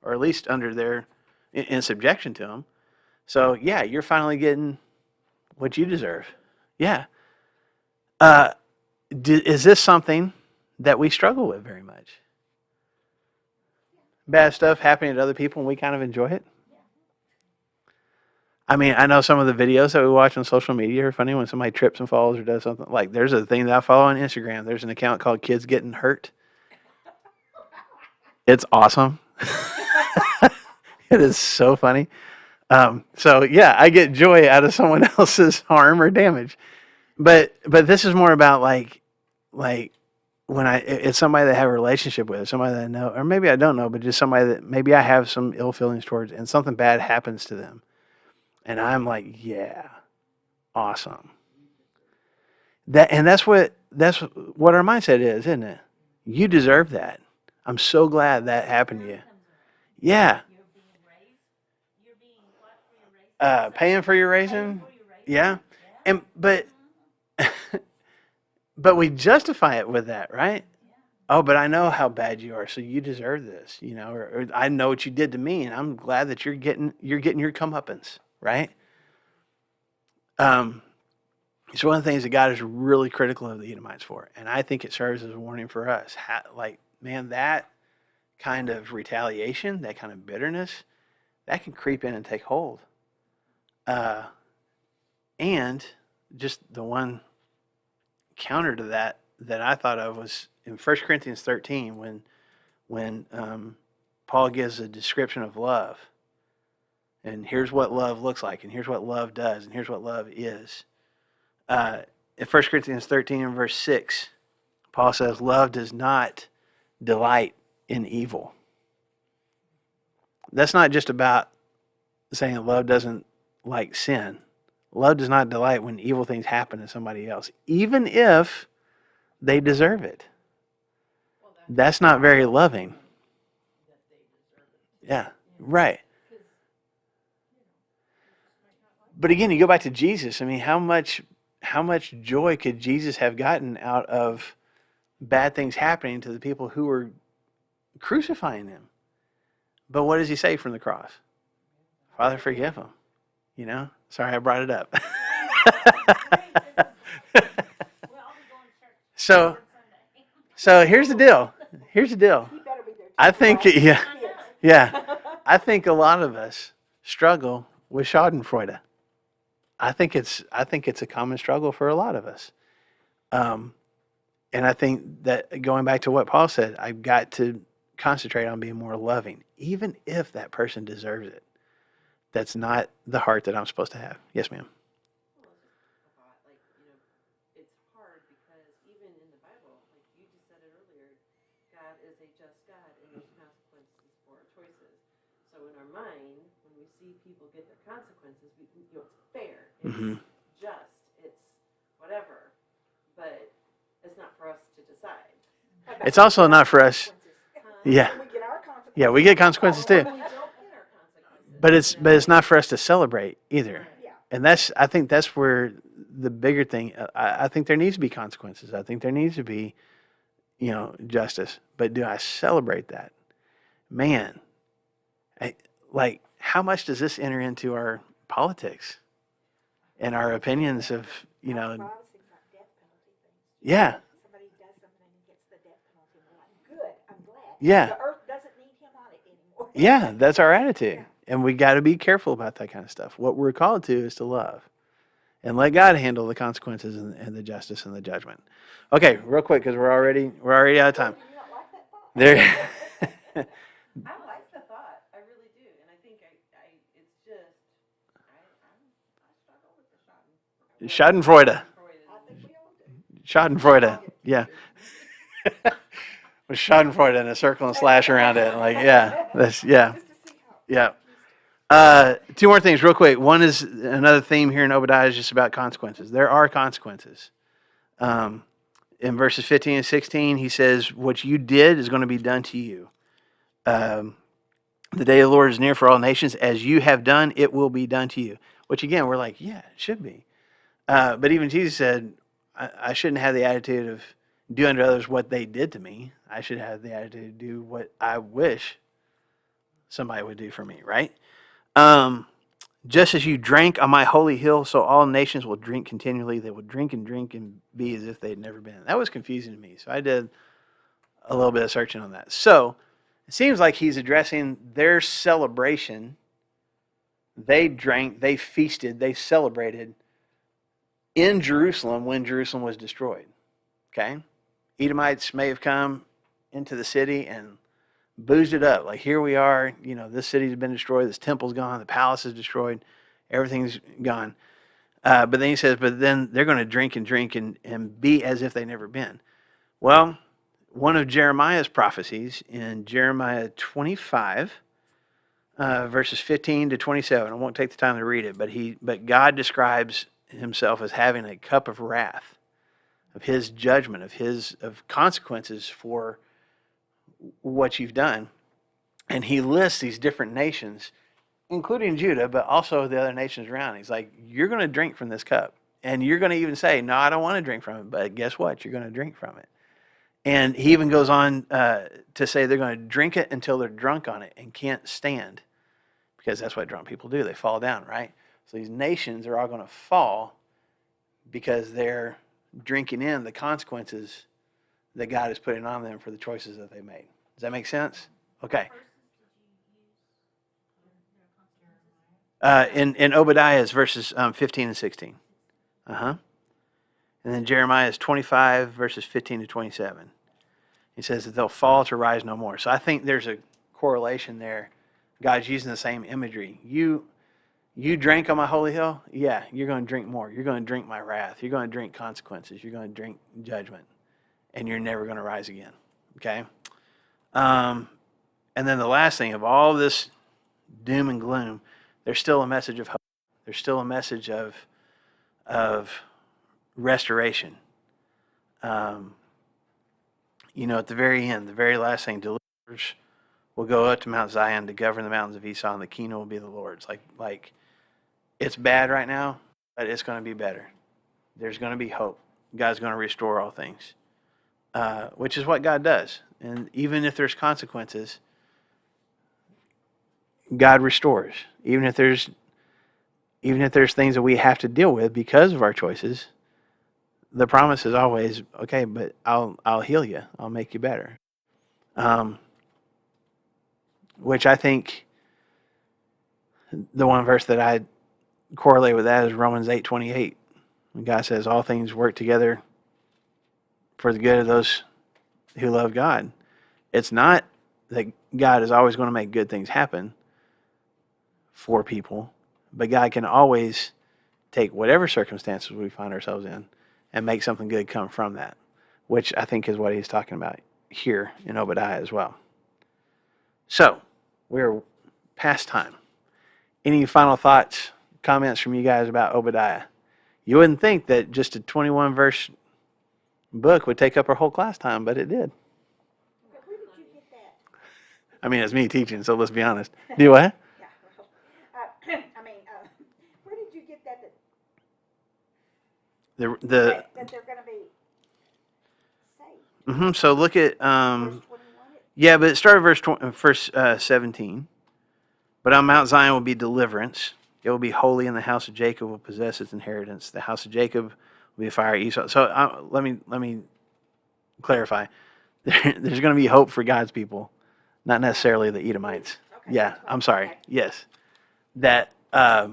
S1: or at least under their in subjection to them. So yeah, you're finally getting what you deserve. Yeah. Is this something that we struggle with very much? Bad stuff happening to other people and we kind of enjoy it? I mean, I know some of the videos that we watch on social media are funny when somebody trips and falls or does something. Like, there's a thing that I follow on Instagram. There's an account called Kids Getting Hurt. It's awesome. It is so funny. So yeah, I get joy out of someone else's harm or damage. But this is more about like when it's somebody that I have a relationship with, somebody that I know, or maybe I don't know, but just somebody that maybe I have some ill feelings towards, and something bad happens to them. And I'm like, yeah, awesome. That's what our mindset is, isn't it? You deserve that. I'm so glad that happened to you. Yeah.
S6: You're being raised. You're being what for your raising?
S1: Paying for your raising.
S6: For your raising.
S1: Yeah. And but we justify it with that, right? Oh, but I know how bad you are, so you deserve this, or I know what you did to me, and I'm glad that you're getting your comeuppance, right? It's one of the things that God is really critical of the Edomites for, and I think it serves as a warning for us. Man, that kind of retaliation, that kind of bitterness, that can creep in and take hold. And just the one counter to that I thought of was in 1 Corinthians 13 when Paul gives a description of love. And here's what love looks like, and here's what love does, and here's what love is. In 1 Corinthians 13 and verse 6, Paul says, love does not delight in evil. That's not just about saying love doesn't like sin. Love does not delight when evil things happen to somebody else, even if they deserve it. That's not very loving. Yeah, right. But again, you go back to Jesus. I mean, how much joy could Jesus have gotten out of bad things happening to the people who were crucifying him? But what does he say from the cross? Father, forgive them. Sorry, I brought it up. So here's the deal. I think, I think a lot of us struggle with Schadenfreude. I think it's a common struggle for a lot of us. And I think that going back to what Paul said, I've got to concentrate on being more loving, even if that person deserves it. That's not the heart that I'm supposed to have. Yes, ma'am.
S2: Well, it's just a thought, it's hard because even in the Bible, like you just said it earlier, God is a just God and there's consequences for our choices. So in our mind, when we see people get their consequences, it's fair, it's just, it's whatever, but it's not for us to decide.
S1: It's also not for us. Yeah.
S3: We get our consequences.
S1: Yeah, we get consequences too.
S2: We don't get our consequences.
S1: But it's not for us to celebrate either.
S3: Yeah.
S1: And I think that's where the bigger thing. I think there needs to be consequences. I think there needs to be, justice. But do I celebrate that? Man, how much does this enter into our politics and our opinions of, you know,
S3: I was thinking about death penalty things.
S1: yeah,
S3: Somebody does something and gets the death penalty. We're like, good, I'm glad.
S1: Yeah.
S3: The earth doesn't need him on it anymore.
S1: yeah, that's our attitude.
S3: Yeah.
S1: And we got to be careful about that kind of stuff. What we're called to is to love and let God handle the consequences and the justice and the judgment. Okay, real quick, because we're already out of time.
S3: You don't like that thought?
S1: There.
S2: I like the thought, I really do, and I think it's just, I struggle with the
S1: Schadenfreude.
S3: I think we all do.
S1: Schadenfreude. Yeah. With Schadenfreude and a circle and slash around it. Like, yeah. That's, yeah.
S3: Just to see how.
S1: Yeah. Two more things real quick. One is another theme here in Obadiah is just about consequences. There are consequences. In verses 15 and 16, he says, what you did is going to be done to you. The day of the Lord is near for all nations. As you have done, it will be done to you. Which again, we're like, yeah, it should be. But even Jesus said, I shouldn't have the attitude of do unto others what they did to me. I should have the attitude to do what I wish somebody would do for me, right? Just as you drank on my holy hill, so all nations will drink continually. They will drink and be as if they'd never been. That was confusing to me. So I did a little bit of searching on that. So it seems like he's addressing their celebration. They drank, they feasted, they celebrated in Jerusalem when Jerusalem was destroyed. Okay? Edomites may have come into the city and boozed it up. Like, here we are, you know, this city's been destroyed, this temple's gone, the palace is destroyed, everything's gone. But then he says, but then they're going to drink and be as if they've never been. Well, one of Jeremiah's prophecies in Jeremiah 25, verses 15 to 27, I won't take the time to read it, but God describes himself as having a cup of wrath, of his judgment, of consequences for what you've done. And he lists these different nations, including Judah, but also the other nations around. He's like, you're going to drink from this cup. And you're going to even say, no, I don't want to drink from it. But guess what? You're going to drink from it. And he even goes on to say they're going to drink it until they're drunk on it and can't stand. Because that's what drunk people do. They fall down, right? So these nations are all going to fall because they're drinking in the consequences that God is putting on them for the choices that they made. Does that make sense? Okay. In Obadiah's verses 15 and 16. And then Jeremiah's 25, verses 15 to 27. He says that they'll fall to rise no more. So I think there's a correlation there. God's using the same imagery. You drank on my holy hill? Yeah, you're going to drink more. You're going to drink my wrath. You're going to drink consequences. You're going to drink judgment. And you're never going to rise again. Okay? And then the last thing of all this doom and gloom, there's still a message of hope. There's still a message of restoration. At the very end, the very last thing, deliverers will go up to Mount Zion to govern the mountains of Esau, and the kingdom will be the Lord's. Like it's bad right now, but it's going to be better. There's going to be hope. God's going to restore all things, which is what God does. And even if there's consequences, God restores. Even if there's things that we have to deal with because of our choices, the promise is always, okay, but I'll heal you. I'll make you better. Which I think the one verse that I correlate with that is Romans 8:28. When God says all things work together for the good of those who love God. It's not that God is always going to make good things happen for people, but God can always take whatever circumstances we find ourselves in and make something good come from that, which I think is what he's talking about here in Obadiah as well. So, we're past time. Any final thoughts, comments from you guys about Obadiah? You wouldn't think that just a 21 verse book would take up our whole class time, but it did.
S3: But where did you get that?
S1: I mean, it's me teaching, so let's be honest. Do what?
S3: Yeah. Where did you get that
S1: The
S3: that they're going to be saved?
S1: So look at
S3: Verse 21?
S1: yeah, but it started verse 17. But on Mount Zion will be deliverance. It will be holy, and the house of Jacob will possess its inheritance. The house of Jacob will be a fire Esau. So let me clarify. There's going to be hope for God's people, not necessarily the Edomites.
S3: Okay.
S1: Yeah, I'm sorry.
S3: Okay.
S1: Yes, that I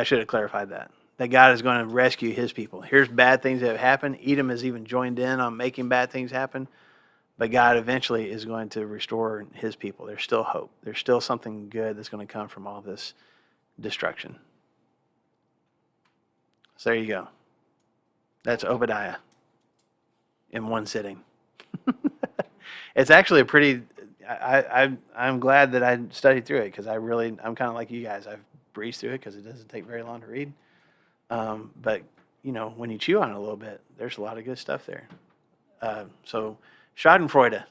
S1: should have clarified that. That God is going to rescue His people. Here's bad things that have happened. Edom has even joined in on making bad things happen, but God eventually is going to restore His people. There's still hope. There's still something good that's going to come from all this destruction. So there you go. That's Obadiah in one sitting. It's actually a pretty. I'm glad that I studied through it because I'm kind of like you guys. I've breezed through it because it doesn't take very long to read. But when you chew on it a little bit, there's a lot of good stuff there. So Schadenfreude,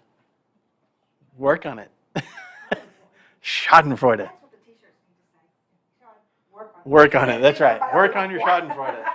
S1: work on it. Schadenfreude,
S3: That's what the t-shirts need to say. Sean, work on it.
S1: work on it. That's right. Work on your Schadenfreude.